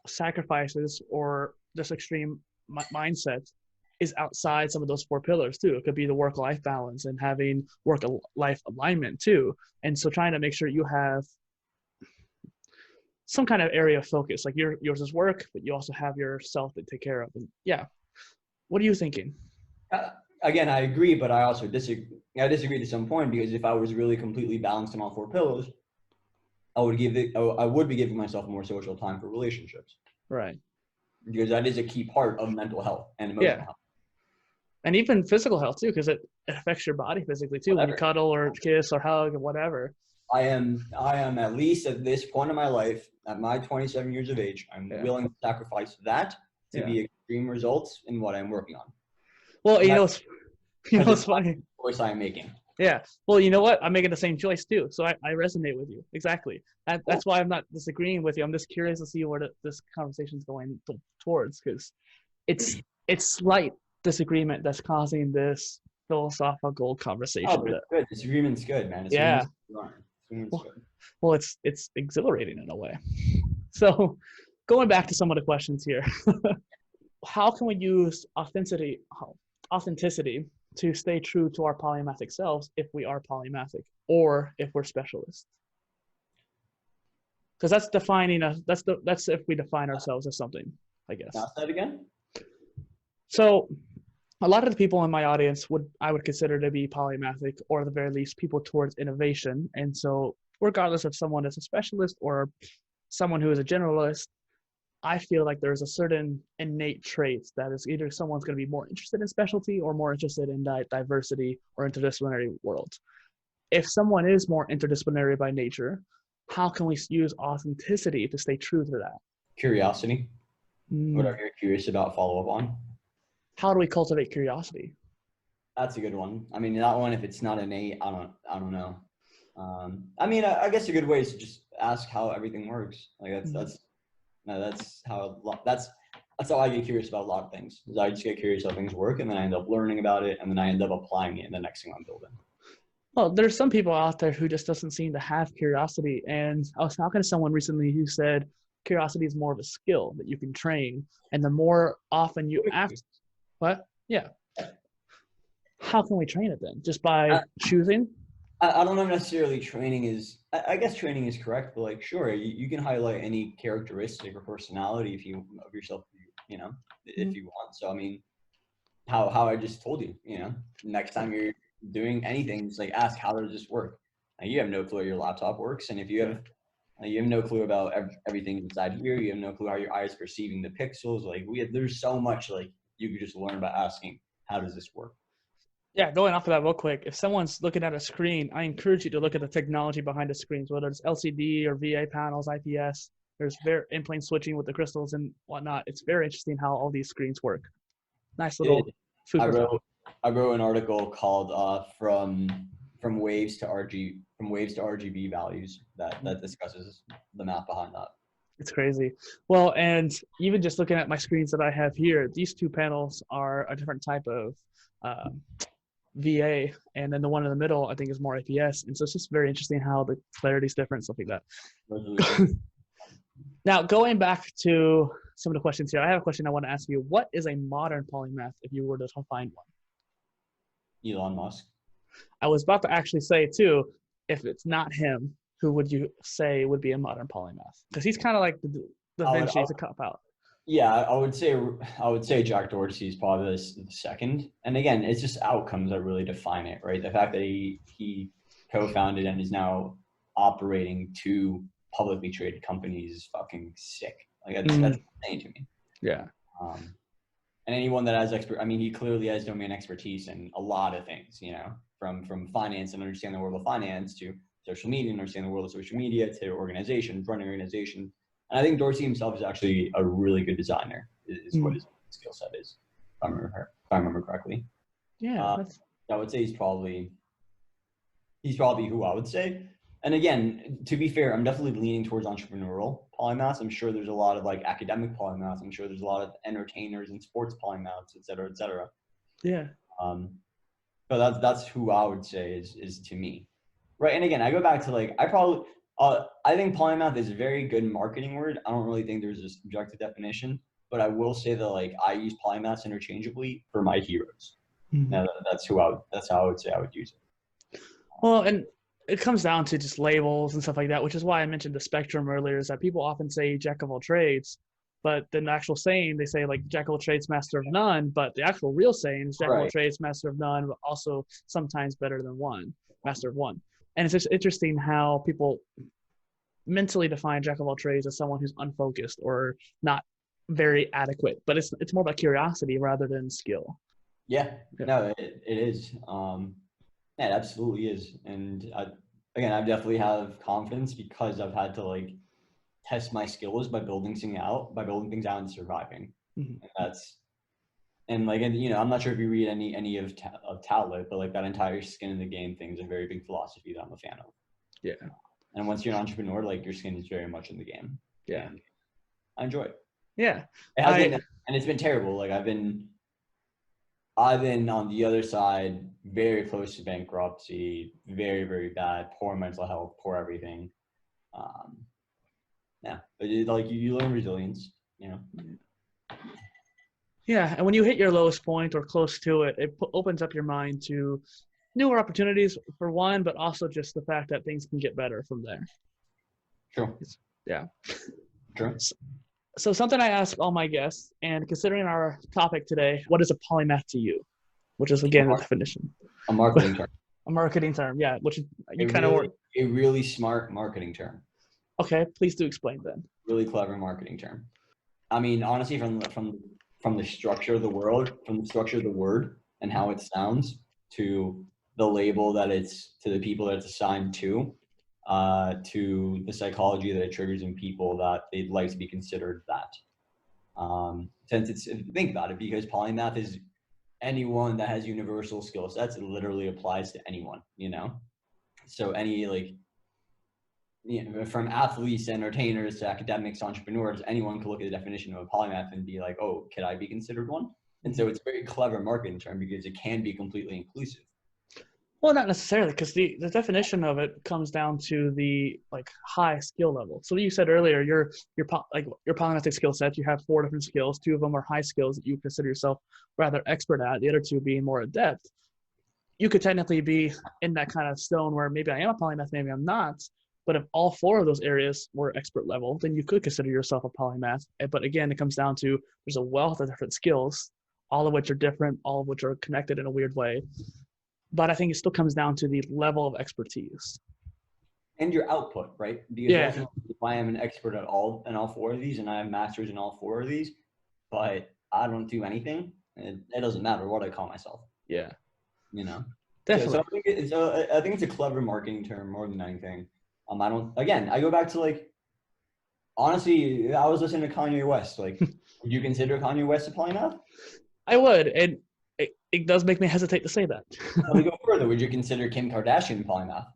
sacrifices or this extreme mindset is outside some of those 4 pillars too. It could be the work-life balance and having work-life alignment too. And so trying to make sure you have some kind of area of focus, like yours is work, but you also have yourself to take care of. And yeah, what are you thinking? Again, I agree, but I also disagree. I disagree to some point, because if I was really completely balanced on all 4 pillars, I would be giving myself more social time for relationships. Right. Because that is a key part of mental health and emotional health. And even physical health too, because it affects your body physically too. Whatever. When you cuddle or kiss or hug or whatever. I am at least at this point in my life, at my 27 years of age, I'm willing to sacrifice that to be extreme results in what I'm working on. Well, you know what's funny? Choice I'm making. Yeah. Well, you know what? I'm making the same choice too. So I resonate with you. Exactly. That's why I'm not disagreeing with you. I'm just curious to see where this conversation is going towards, because it's slight disagreement that's causing this philosophical conversation. Oh, but it's good. Disagreement's good, man. Well, it's exhilarating in a way. So going back to some of the questions here, how can we use authenticity to stay true to our polymathic selves if we are polymathic or if we're specialists? Because that's defining us. That's if we define ourselves as something, I guess. Ask that again. So a lot of the people in my audience I would consider to be polymathic, or at the very least people towards innovation. And so regardless of someone is a specialist or someone who is a generalist, I feel like there's a certain innate traits that is either someone's going to be more interested in specialty or more interested in diversity or interdisciplinary worlds. If someone is more interdisciplinary by nature, how can we use authenticity to stay true to that? Curiosity. Whatever Mm. you're curious about, follow up on. How do we cultivate curiosity? That's a good one. I mean, that one, if it's not innate, I don't know. I mean, I guess a good way is to just ask how everything works. Like that's how I get curious about a lot of things. Is I just get curious how things work, and then I end up learning about it, and then I end up applying it in the next thing I'm building. Well, there's some people out there who just doesn't seem to have curiosity. And I was talking to someone recently who said curiosity is more of a skill that you can train. And the more often you act, what? Yeah. How can we train it then? Just by choosing? I don't know necessarily training is, I guess training is correct, but like, sure, you can highlight any characteristic or personality of yourself, if you want. So, I mean, how I just told you, next time you're doing anything, just like ask, how does this work? And you have no clue how your laptop works. And if you have no clue about everything inside here, you have no clue how your eye is perceiving the pixels. Like there's so much like you could just learn by asking, how does this work? Yeah, going off of that real quick, if someone's looking at a screen, I encourage you to look at the technology behind the screens, whether it's LCD or VA panels, IPS. There's very in-plane switching with the crystals and whatnot. It's very interesting how all these screens work. Nice little food for thought. I wrote an article called from waves to RGB values that discusses the math behind that. It's crazy. Well, and even just looking at my screens that I have here, these two panels are a different type of VA, and then the one in the middle I think is more IPS, and so it's just very interesting how the clarity is different, stuff like that. Now, going back to some of the questions here, I have a question I want to ask you. What is a modern polymath if you were to find one? Elon Musk. I was about to actually say too, if it's not him, who would you say would be a modern polymath? Because he's kind of like the Vinci to cop out. Yeah, I would say Jack Dorsey is probably the second. And again, it's just outcomes that really define it, right? The fact that he co-founded and is now operating two publicly traded companies is fucking sick. Like that's insane to me. Yeah. And anyone that has he clearly has domain expertise in a lot of things, from finance and understand the world of finance to social media and understand the world of social media to organization, running organization. And I think Dorsey himself is actually a really good designer, is what his skill set is, if I remember correctly. Yeah. I would say he's probably who I would say. And again, to be fair, I'm definitely leaning towards entrepreneurial polymaths. I'm sure there's a lot of like academic polymaths. I'm sure there's a lot of entertainers and sports polymaths, et cetera, et cetera. Yeah. But that's who I would say is to me. Right. And again, I go back to like, I think polymath is a very good marketing word. I don't really think there's a subjective definition, but I will say that like I use polymaths interchangeably for my heroes. Now that's how I would say I would use it. Well, and it comes down to just labels and stuff like that, which is why I mentioned the spectrum earlier, is that people often say jack of all trades, but then the actual saying, they say like jack of all trades, master of none, but the actual real saying is jack of all trades, master of none, but also sometimes better than one, master of one. And it's just interesting how people mentally define jack of all trades as someone who's unfocused or not very adequate, but it's more about curiosity rather than skill. Yeah. No, it is. Yeah, it absolutely is. And I definitely have confidence because I've had to like test my skills by building things out and surviving. And I'm not sure if you read any of Tablet, but like that entire skin in the game thing is a very big philosophy that I'm a fan of. Yeah. And once you're an entrepreneur, like your skin is very much in the game. Yeah. And I enjoy it. Yeah. And it's been terrible. Like I've been on the other side, very close to bankruptcy, very, very bad, poor mental health, poor everything. Yeah, but you learn resilience, Yeah, and when you hit your lowest point or close to it, it opens up your mind to newer opportunities for one, but also just the fact that things can get better from there. Sure. Yeah. Sure. So something I ask all my guests, and considering our topic today, what is a polymath to you? Which is again the definition. A marketing term. A marketing term, yeah. Which is a really smart marketing term. Okay, please do explain then. Really clever marketing term. I mean, honestly, from the structure of the world, from the structure of the word and how it sounds to the label that it's to the people that it's assigned to the psychology that it triggers in people that they'd like to be considered that. Since it's, think about it, because polymath is anyone that has universal skill sets. It literally applies to anyone, So any like, from athletes to entertainers to academics, entrepreneurs, anyone could look at the definition of a polymath and be like, oh, could I be considered one? And so it's a very clever marketing term because it can be completely inclusive. Well, not necessarily, because the definition of it comes down to the like high skill level. So you said earlier, your polymathic skill set, you have 4 different skills. 2 of them are high skills that you consider yourself rather expert at. The other 2 being more adept. You could technically be in that kind of zone where maybe I am a polymath, maybe I'm not. But if all 4 of those areas were expert level, then you could consider yourself a polymath. But again, it comes down to there's a wealth of different skills, all of which are different, all of which are connected in a weird way. But I think it still comes down to the level of expertise. And your output, right? Because if I am an expert at all 4 of these and I have masters in all 4 of these, but I don't do anything, it doesn't matter what I call myself. Yeah. Definitely. So I think it's a clever marketing term more than anything. I go back to like, honestly, I was listening to Kanye West. Like, would you consider Kanye West a polymath? I would. And it does make me hesitate to say that. Let me go further. Would you consider Kim Kardashian a polymath?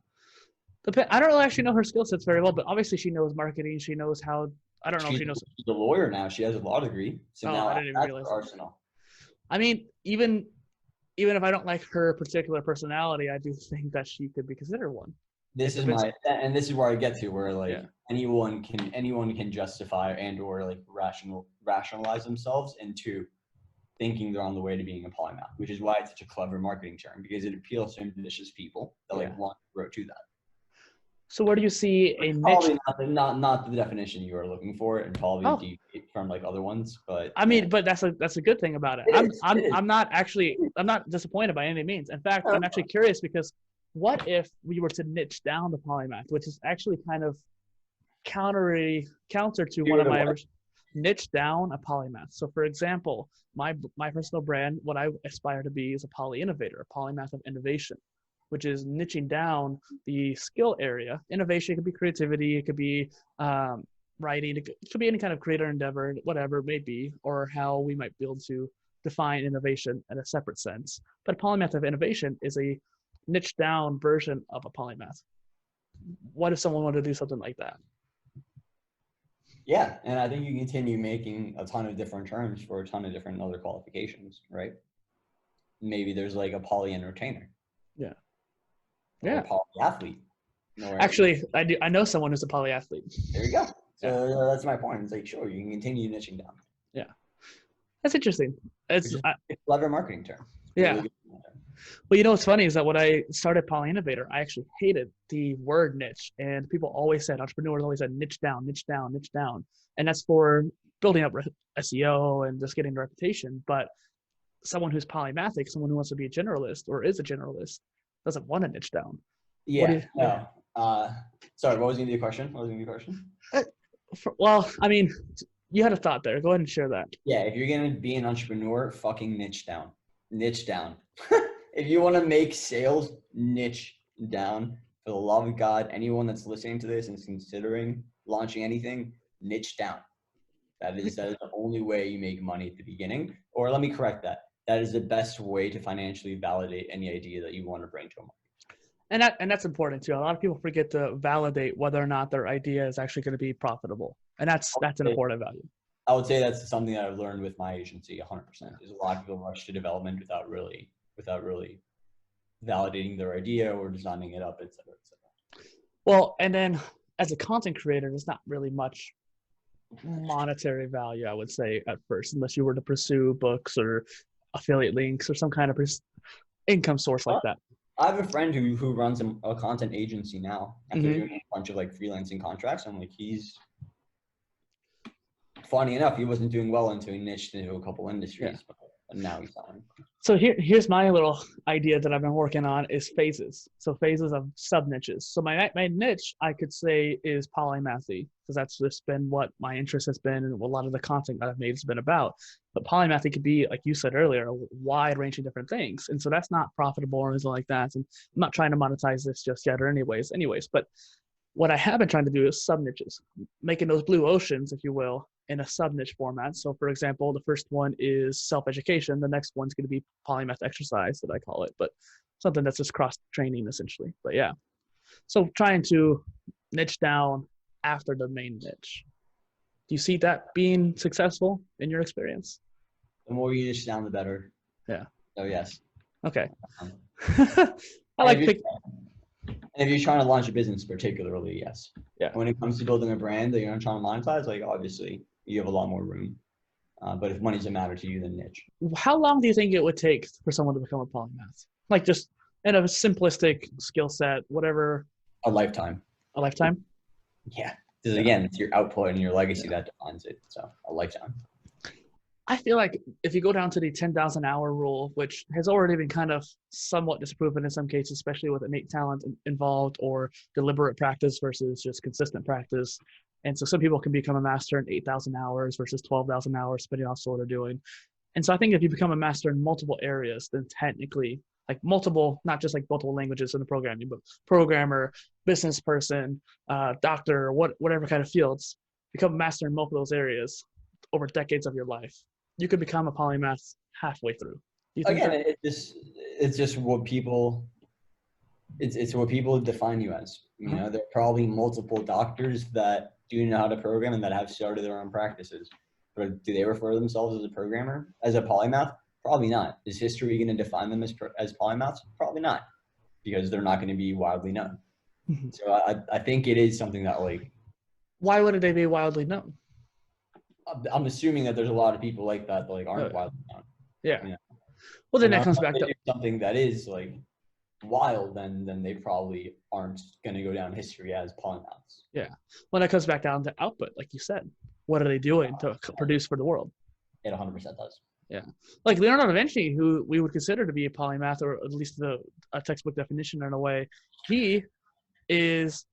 I don't really actually know her skill sets very well, but obviously she knows marketing. She knows how, I don't know if she knows. She's a lawyer now. She has a law degree. So now I didn't even realize her arsenal. I mean, even if I don't like her particular personality, I do think that she could be considered one. This is where I get to, where like anyone can justify and or like rationalize themselves into thinking they're on the way to being a polymath, which is why it's such a clever marketing term, because it appeals to ambitious people that want to grow to that. So where do you see a niche? Probably not the definition you are looking for, and probably deviate from like other ones. But I mean, but that's a good thing about it. I'm not disappointed by any means. In fact, I'm actually curious because what if we were to niche down the polymath, which is actually kind of counter to one of my niche down a polymath. So for example, my personal brand, what I aspire to be is a poly-innovator, a polymath of innovation, which is niching down the skill area. Innovation could be creativity, it could be writing, it could be any kind of creator endeavor, whatever it may be, or how we might be able to define innovation in a separate sense. But a polymath of innovation is a niche down version of a polymath. What if someone wanted to do something like that? Yeah, and I think you continue making a ton of different terms for a ton of different other qualifications, right? Maybe there's like a poly-entertainer. Yeah. Or a poly-athlete. Actually, I know someone who's a polyathlete. There you go. So that's my point. It's like, sure, you can continue niching down. Yeah. That's interesting. It's a clever marketing term. Yeah. Really. Well, what's funny is that when I started PolyInnovator, I actually hated the word niche. And people always said, entrepreneurs always said niche down, niche down, niche down. And that's for building up SEO and just getting a reputation. But someone who's polymathic, someone who wants to be a generalist or is a generalist, doesn't want to niche down. Yeah. Sorry, what was going to be the question? Well, I mean, you had a thought there. Go ahead and share that. Yeah, if you're going to be an entrepreneur, fucking niche down. Niche down. If you want to make sales, niche down. For the love of God, anyone that's listening to this and is considering launching anything, niche down. That is the only way you make money at the beginning. Or let me correct that. That is the best way to financially validate any idea that you want to bring to a market. And that's important too. A lot of people forget to validate whether or not their idea is actually going to be profitable. And that's an important value. I would say that's something that I've learned with my agency 100%. Is a lot of people rush to development without really validating their idea or designing it up, et cetera, et cetera. Well, and then as a content creator, there's not really much monetary value, I would say, at first, unless you were to pursue books or affiliate links or some kind of income source like that. I have a friend who runs a content agency now after doing a bunch of like freelancing contracts. I'm like, he's funny enough, he wasn't doing well until he niched into a couple industries. Yeah. and now he's selling. So here's my little idea that I've been working on is phases. So phases of sub niches. So my niche I could say is polymathy, because that's just been what my interest has been and a lot of the content that I've made has been about. But polymathy could be, like you said earlier, a wide range of different things. And so that's not profitable or anything like that. And I'm not trying to monetize this just yet or anyways. But what I have been trying to do is sub niches, making those blue oceans, if you will, in a sub niche format. So for example, the first one is self-education. The next one's going to be polymath exercise, that I call it, but something that's just cross training essentially. But yeah, so trying to niche down after the main niche. Do you see that being successful in your experience? The more you niche down, the better. Yeah. So yes. Okay. I And like if you're trying to launch a business particularly, yes. Yeah. When it comes to building a brand that you're not trying to monetize, like obviously you have a lot more room. But if money's a matter to you, then niche. How long do you think it would take for someone to become a polymath? Like just in a simplistic skill set, whatever. A lifetime. A lifetime? Yeah. Because again, it's your output and your legacy that defines it. So a lifetime. I feel like if you go down to the 10,000 hour rule, which has already been kind of somewhat disproven in some cases, especially with innate talent involved or deliberate practice versus just consistent practice. And so some people can become a master in 8,000 hours versus 12,000 hours, depending on what they're doing. And so I think if you become a master in multiple areas, then technically, like multiple, not just like multiple languages in the programming, but programmer, business person, doctor, whatever kind of fields, become a master in multiple of those areas over decades of your life. You could become a polymath halfway through. Again, it's just what people, it's what people define you as. You know, there are probably multiple doctors that do know how to program and that have started their own practices. But do they refer themselves as a programmer, as a polymath? Probably not. Is history going to define them as polymaths? Probably not, because they're not going to be widely known. So I think it is something that like. Why wouldn't they be widely known? I'm assuming that there's a lot of people like that like aren't widely known. Yeah. You know? Well, then that comes back to something that is like wild, then they probably aren't going to go down history as polymaths. Yeah. Well, that comes back down to output, like you said. What are they doing to produce for the world? It 100% does. Yeah. Like Leonardo da Vinci, who we would consider to be a polymath, or at least a textbook definition in a way, he is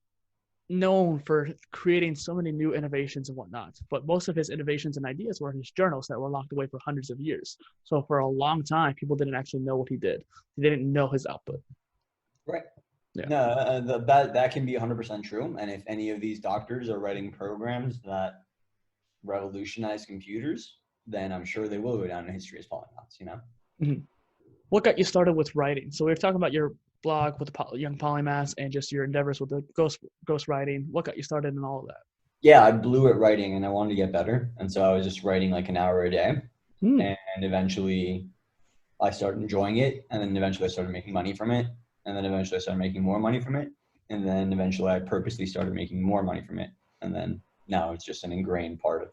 known for creating so many new innovations and whatnot. But most of his innovations and ideas were in his journals that were locked away for hundreds of years. So for a long time, people didn't actually know what he did. They didn't know his output. Right. Yeah. No, that can be 100% true. And if any of these doctors are writing programs that revolutionize computers, then I'm sure they will go down in history as polymaths, you know? Mm-hmm. What got you started with writing? So we were talking about your blog with the young polymaths and just your endeavors with the ghost writing. What got you started in all of that? Yeah, I blew at writing and I wanted to get better. And so I was just writing like an hour a day. And eventually I started enjoying it. And then eventually I started making money from it. And then eventually I started making more money from it. And then eventually I purposely started making more money from it. And then now it's just an ingrained part of.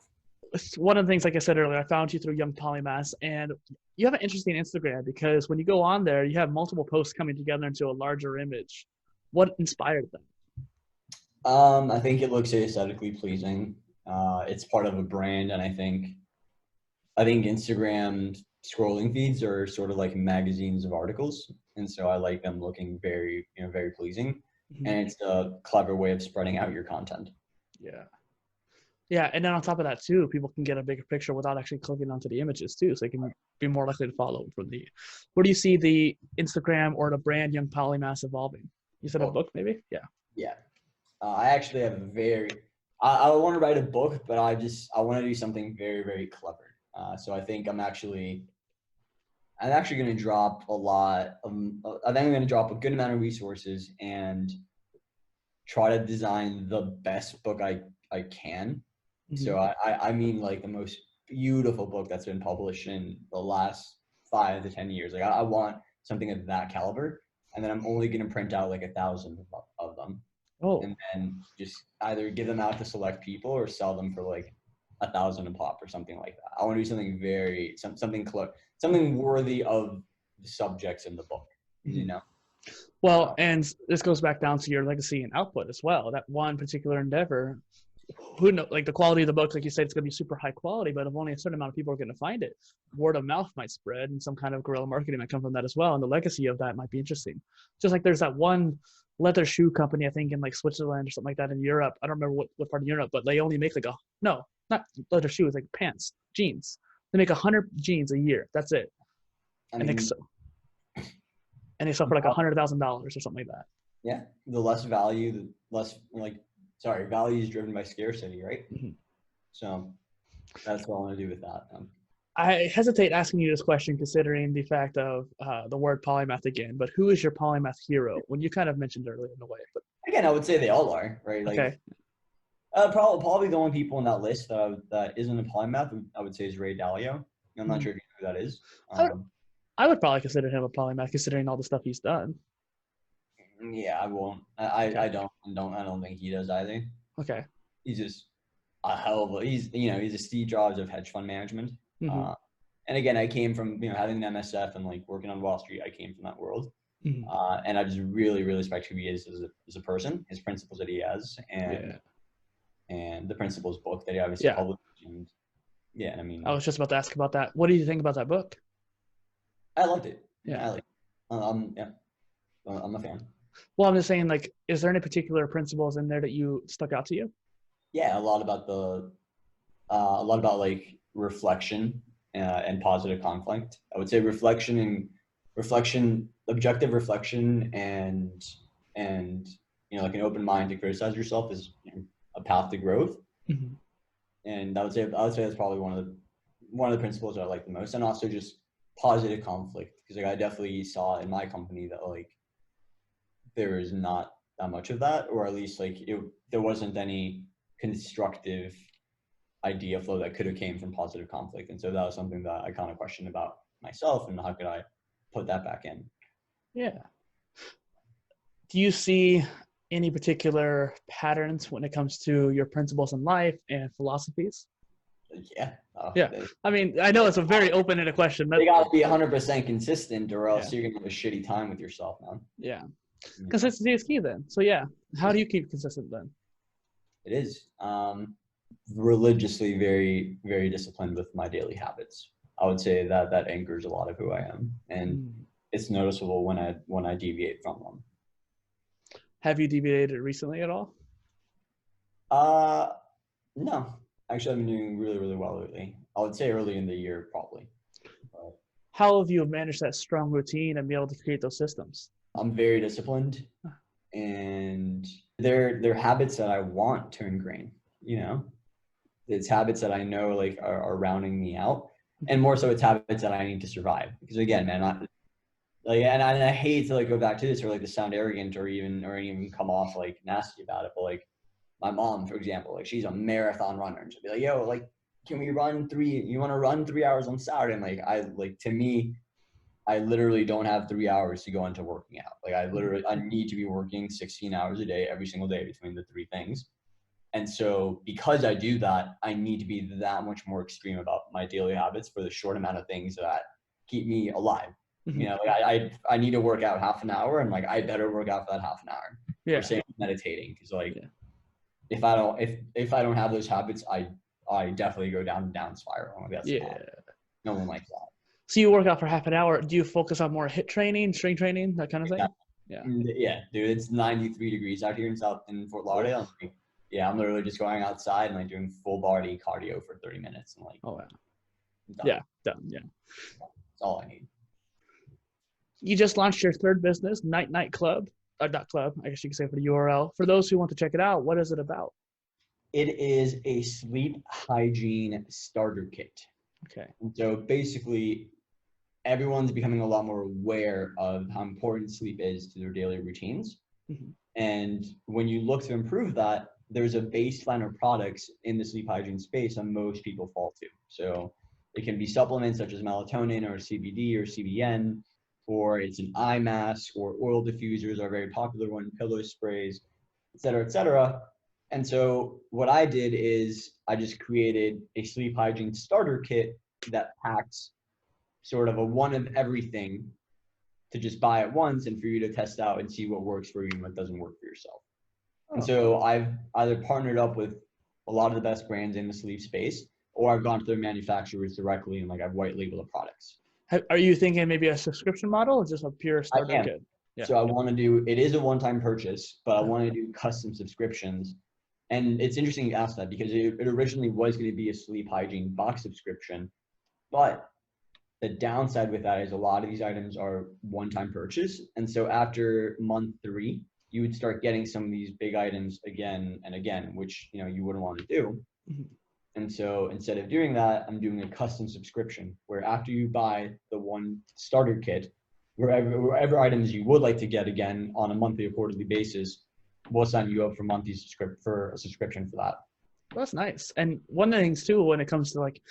One of the things, like I said earlier, I found you through Young Polymaths, and you have an interesting Instagram because when you go on there, you have multiple posts coming together into a larger image. What inspired them? I think it looks aesthetically pleasing. It's part of a brand, and I think Instagram scrolling feeds are sort of like magazines of articles, and so I like them looking very, very pleasing. Mm-hmm. And it's a clever way of spreading out your content. Yeah. Yeah, and then on top of that too, people can get a bigger picture without actually clicking onto the images too, so they can be more likely to follow from the. Where do you see the Instagram or the brand Young Polymaths evolving? You said a book, maybe? Yeah. Yeah, I actually have I want to write a book, but I want to do something very, very clever. So I think I'm actually going to drop a lot. I think I'm going to drop a good amount of resources and try to design the best book I can. Mm-hmm. So I mean like the most beautiful book that's been published in the last 5 to 10 years. Like I want something of that caliber, and then I'm only going to print out like 1,000 of them. Oh. And then just either give them out to select people or sell them for like 1,000 a pop or something like that. I want to do something something worthy of the subjects in the book, you know? Well, and this goes back down to your legacy and output as well. That one particular endeavor, who know, like the quality of the book, like you said, it's going to be super high quality, but if only a certain amount of people are going to find it, word of mouth might spread, and some kind of guerrilla marketing might come from that as well. And the legacy of that might be interesting. Just like there's that one leather shoe company, I think in like Switzerland or something like that in Europe. I don't remember what part of Europe, but they only make like no, not leather shoes, like pants, jeans. They make 100 jeans a year. That's it. I And mean, they sell for like $100,000 or something like that. yeah, the less value, the less value is driven by scarcity, right? Mm-hmm. So that's what I want to do with that. I hesitate asking you this question considering the fact of the word polymath again, but who is your polymath hero? When you kind of mentioned earlier in a way. But again, I would say they all are, right? Like, okay. Probably the only people on that list that isn't a polymath, I would say, is Ray Dalio. I'm not sure if you know who that is. I would probably consider him a polymath considering all the stuff he's done. Yeah, I won't. I don't think he does either. Okay. He's just a hell of a. He's a Steve Jobs of hedge fund management. Mm-hmm. And again, I came from having an MSF and like working on Wall Street. I came from that world, and I just really respect who he is as a person, his principles that he has, and the principles book that he obviously published. And I mean, I was just about to ask about that. What do you think about that book? I loved it. Yeah, I like it. I'm a fan. Well, I'm just saying, like, is there any particular principles in there that you stuck out to you? Yeah, a lot about like reflection and positive conflict. I would say reflection, objective reflection, and like an open mind to criticize yourself is a path to growth. Mm-hmm. And I would say that's probably one of the principles that I like the most, and also just positive conflict, because like I definitely saw in my company that like there is not that much of that, or at least like there wasn't any constructive idea flow that could have came from positive conflict. And so that was something that I kind of questioned about myself, and how could I put that back in? Yeah. Do you see any particular patterns when it comes to your principles in life and philosophies? Yeah. I mean, I know it's a very open-ended question. They got to be 100% consistent, or else you're going to have a shitty time with yourself, man. Yeah. Consistency is key then. So yeah, how do you keep consistent then? It is religiously very, very disciplined with my daily habits. I would say that anchors a lot of who I am, and it's noticeable when I deviate from them. Have you deviated recently at all? No. Actually, I've been doing really, really well lately. I would say early in the year, probably. How have you managed that strong routine and be able to create those systems? I'm very disciplined, and they're habits that I want to ingrain. It's habits that I know like are rounding me out, and more so it's habits that I need to survive. Because again, man, and I hate to like go back to this or like to sound arrogant or even come off like nasty about it, but like my mom, for example, like she's a marathon runner, and she'll be like, "Yo, like, can we run 3? You want to run 3 hours on Saturday?" And like to me, I literally don't have 3 hours to go into working out. Like I need to be working 16 hours a day every single day between the three things. And so because I do that, I need to be that much more extreme about my daily habits for the short amount of things that keep me alive. Like I need to work out half an hour, and like I better work out for that half an hour. Yeah. Or say meditating, because like if I don't have those habits, I definitely go down spiral. Like that's no one likes that. So you work out for half an hour. Do you focus on more HIIT training, strength training, that kind of thing? Yeah, dude, it's 93 degrees out here in Fort Lauderdale. I'm literally just going outside and like doing full body cardio for 30 minutes and like done. Done. Yeah. That's all I need. You just launched your third business, NightKnight Club. Not club, I guess you could say, for the URL. For those who want to check it out, what is it about? It is a sleep hygiene starter kit. Okay. And so basically, everyone's becoming a lot more aware of how important sleep is to their daily routines. Mm-hmm. And when you look to improve that, there's a baseline of products in the sleep hygiene space that most people fall to. So it can be supplements such as melatonin or CBD or CBN, or it's an eye mask, or oil diffusers are a very popular one, pillow sprays, et cetera, et cetera. And so what I did is I just created a sleep hygiene starter kit that packs sort of a one of everything to just buy at once and for you to test out and see what works for you and what doesn't work for yourself. And so I've either partnered up with a lot of the best brands in the sleep space, or I've gone to their manufacturers directly and like I've white labeled the products. Are you thinking maybe a subscription model or just a pure I starter am. kit? Yeah. So I want to do, it is a one-time purchase, but I want to do custom subscriptions. And it's interesting you ask that because it originally was going to be a sleep hygiene box subscription, but the downside with that is a lot of these items are one-time purchase. And so after month 3, you would start getting some of these big items again and again, which, you know, you wouldn't want to do. Mhm. And so instead of doing that, I'm doing a custom subscription where after you buy the one starter kit, wherever items you would like to get again on a monthly or quarterly basis, we'll sign you up for monthly for a subscription for that. That's nice. And one of the things too, when it comes to like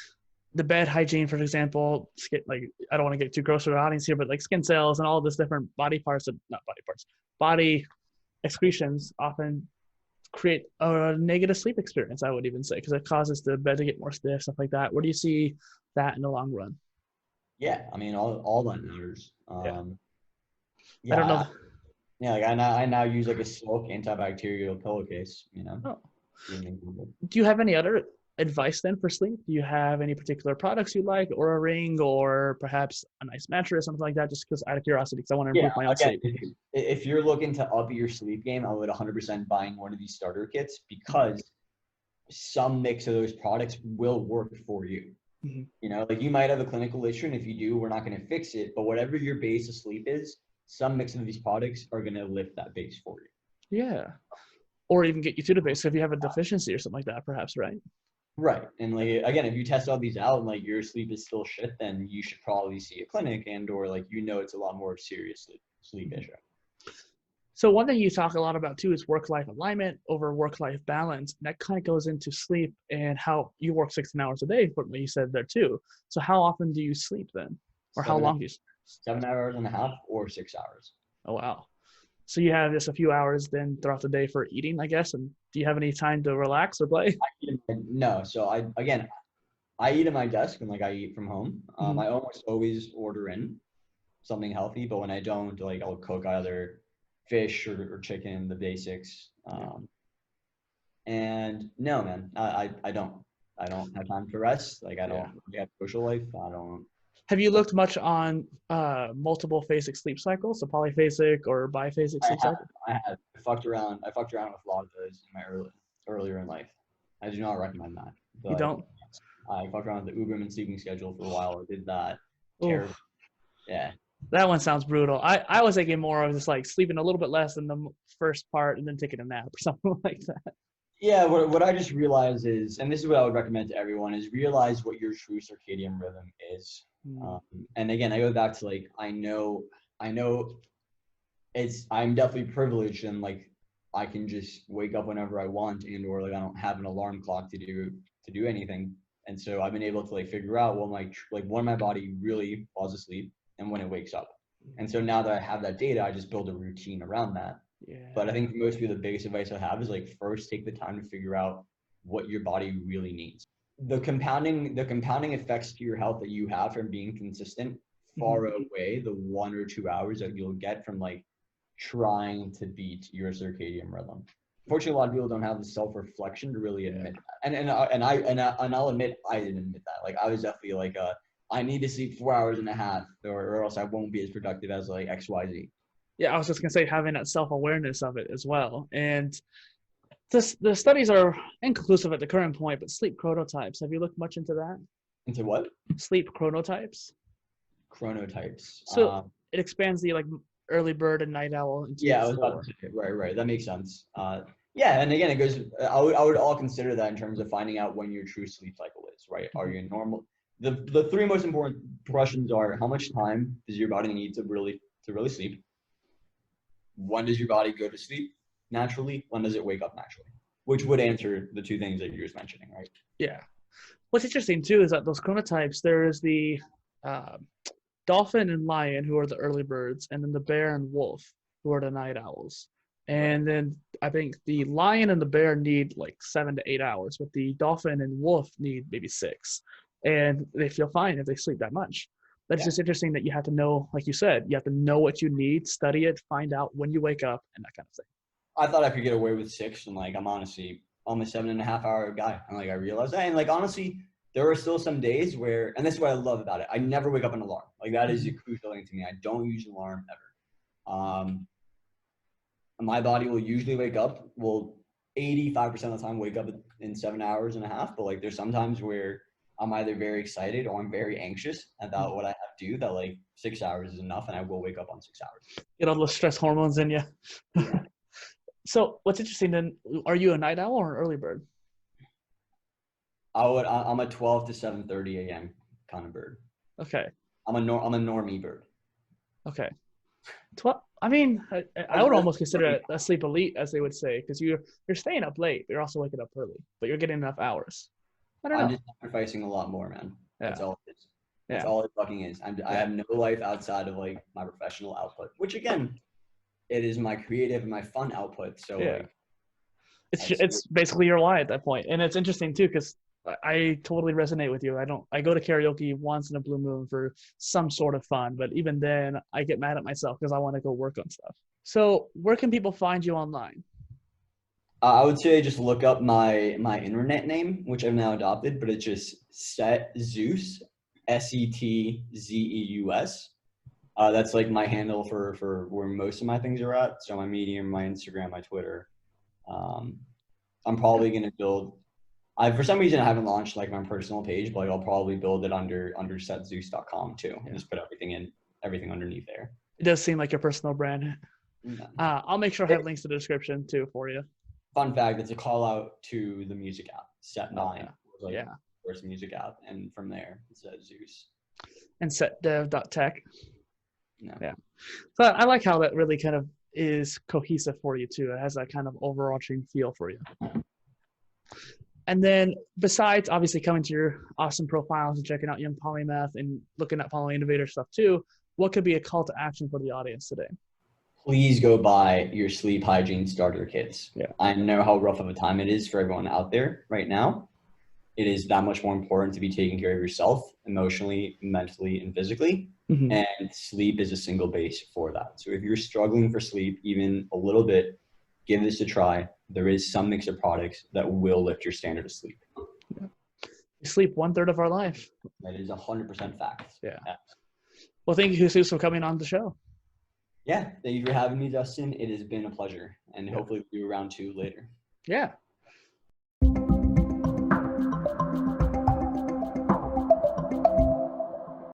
the bed hygiene, for example, like I don't want to get too gross for the audience here, but like skin cells and all this different body excretions often create a negative sleep experience, I would even say, because it causes the bed to get more stiff, stuff like that. Where do you see that in the long run? Yeah, I mean, all that matters. I don't know. Yeah, like I now use like a silk antibacterial pillowcase, you know. Oh. Do you have any other advice then for sleep? Do you have any particular products you like, or a ring, or perhaps a nice mattress, something like that? Just because out of curiosity, because I want to improve my own sleep. If you're looking to up your sleep game, I would 100% buying one of these starter kits because some mix of those products will work for you. Mm-hmm. You know, like you might have a clinical issue, and if you do, we're not going to fix it. But whatever your base of sleep is, some mix of these products are going to lift that base for you. Yeah. Or even get you to the base if you have a deficiency or something like that, perhaps, right? Right. And like, again, if you test all these out and like your sleep is still shit, then you should probably see a clinic and, or like, you know, it's a lot more serious sleep issue. So one thing you talk a lot about too is work-life alignment over work-life balance. And that kind of goes into sleep and how you work 16 hours a day, but what you said there too. So how often do you sleep then? Or how long do you sleep? 7.5 hours or 6 hours. Oh, wow. So you have just a few hours then throughout the day for eating, I guess. And do you have any time to relax or play? No. So I eat at my desk and like I eat from home. I almost always order in something healthy, but when I don't, like I'll cook either fish or chicken, the basics. And no, man, I don't have time to rest. Like I don't have social life. I don't. Have you looked much on multiple phasic sleep cycles, so polyphasic or biphasic sleep cycle? I have. I fucked around with a lot of those in my earlier in life. I do not recommend that. But you don't? I fucked around with the Uberman sleeping schedule for a while. I did that. Terrible. Yeah. That one sounds brutal. I was thinking more of just like sleeping a little bit less than the first part and then taking a nap or something like that. Yeah, what I just realized is, and this is what I would recommend to everyone, is realize what your true circadian rhythm is. And again, I go back to like, I know I'm definitely privileged and like I can just wake up whenever I want and or like I don't have an alarm clock to do anything. And so I've been able to like figure out when my body really falls asleep and when it wakes up. And so now that I have that data, I just build a routine around that. Yeah. But I think for most people, the biggest advice I have is like first take the time to figure out what your body really needs. The compounding effects to your health that you have from being consistent far outweigh the 1 or 2 hours that you'll get from like trying to beat your circadian rhythm. Unfortunately, a lot of people don't have the self-reflection to really admit that. And I'll admit I didn't admit that. Like I was definitely like I need to sleep 4 hours and a half or else I won't be as productive as like XYZ. Yeah, I was just gonna say having that self-awareness of it as well. And the studies are inconclusive at the current point, but sleep chronotypes. Have you looked much into that? Into what? Sleep chronotypes. Chronotypes. So it expands the like early bird and night owl. Yeah, I was about to say, right. That makes sense. Yeah, and again, it goes. I would all consider that in terms of finding out when your true sleep cycle is. Right? Are you normal? The 3 most important questions are: how much time does your body need to really sleep? When does your body go to sleep naturally? When does it wake up naturally? Which would answer the 2 things that you're just mentioning, right? Yeah. What's interesting too is that those chronotypes, there is the dolphin and lion, who are the early birds, and then the bear and wolf, who are the night owls. And then I think the lion and the bear need like 7 to 8 hours, but the dolphin and wolf need maybe 6. And they feel fine if they sleep that much. That's just interesting that you have to know, like you said, you have to know what you need, study it, find out when you wake up, and that kind of thing. I thought I could get away with 6, and like I'm honestly I'm a 7.5 hour guy. And like, I realized that. And like, honestly, there are still some days where, and this is what I love about it. I never wake up an alarm. Like that is a crucial thing to me. I don't use an alarm ever. My body will usually wake up, 85% of the time wake up in 7.5 hours. But like, there's sometimes where I'm either very excited or I'm very anxious about what I have to do, that like 6 hours is enough and I will wake up on 6 hours. Get all the stress hormones in you. Yeah. So what's interesting then, are you a night owl or an early bird? I'm a 12 to 7:30 a.m. kind of bird. Okay. I'm a normie bird. Okay. 12. I mean, I would almost consider it a sleep elite, as they would say, because you're staying up late. You're also waking up early, but you're getting enough hours. I don't know. I'm just sacrificing a lot more, man. Yeah. That's all it is. That's all it fucking is. I have no life outside of like my professional output, which again, it is my creative and my fun output. So like, it's basically your why at that point. And it's interesting too, because I totally resonate with you. I go to karaoke once in a blue moon for some sort of fun, but even then I get mad at myself because I want to go work on stuff. So where can people find you online? I would say just look up my internet name, which I've now adopted, but it's just SetZeus, SETZEUS. That's like my handle for where most of my things are at. So my Medium, my Instagram, my Twitter. I'm probably gonna build. For some reason I haven't launched like my personal page, but like, I'll probably build it under setzeus.com too. And just put everything underneath there. It does seem like your personal brand. Yeah. I'll make sure I have links to the description too for you. Fun fact, it's a call out to the music app, Set9. First music app, and from there it says Zeus. And SetDev.tech. Yeah. So I like how that really kind of is cohesive for you too. It has that kind of overarching feel for you. And then besides obviously coming to your awesome profiles and checking out Young Polymath and looking at PolyInnovator stuff too, what could be a call to action for the audience today? Please go buy your sleep hygiene starter kits. Yeah. I know how rough of a time it is for everyone out there right now. It is that much more important to be taking care of yourself emotionally, mentally, and physically. Mm-hmm. And sleep is a single base for that. So if you're struggling for sleep even a little bit, give this a try. There is some mix of products that will lift your standard of sleep. Yeah. We sleep 1/3 of our life. That is 100% fact. Yeah. Well, thank you, Jesus, for coming on the show. Yeah. Thank you for having me, Justin. It has been a pleasure. And hopefully we'll be around too later. Yeah.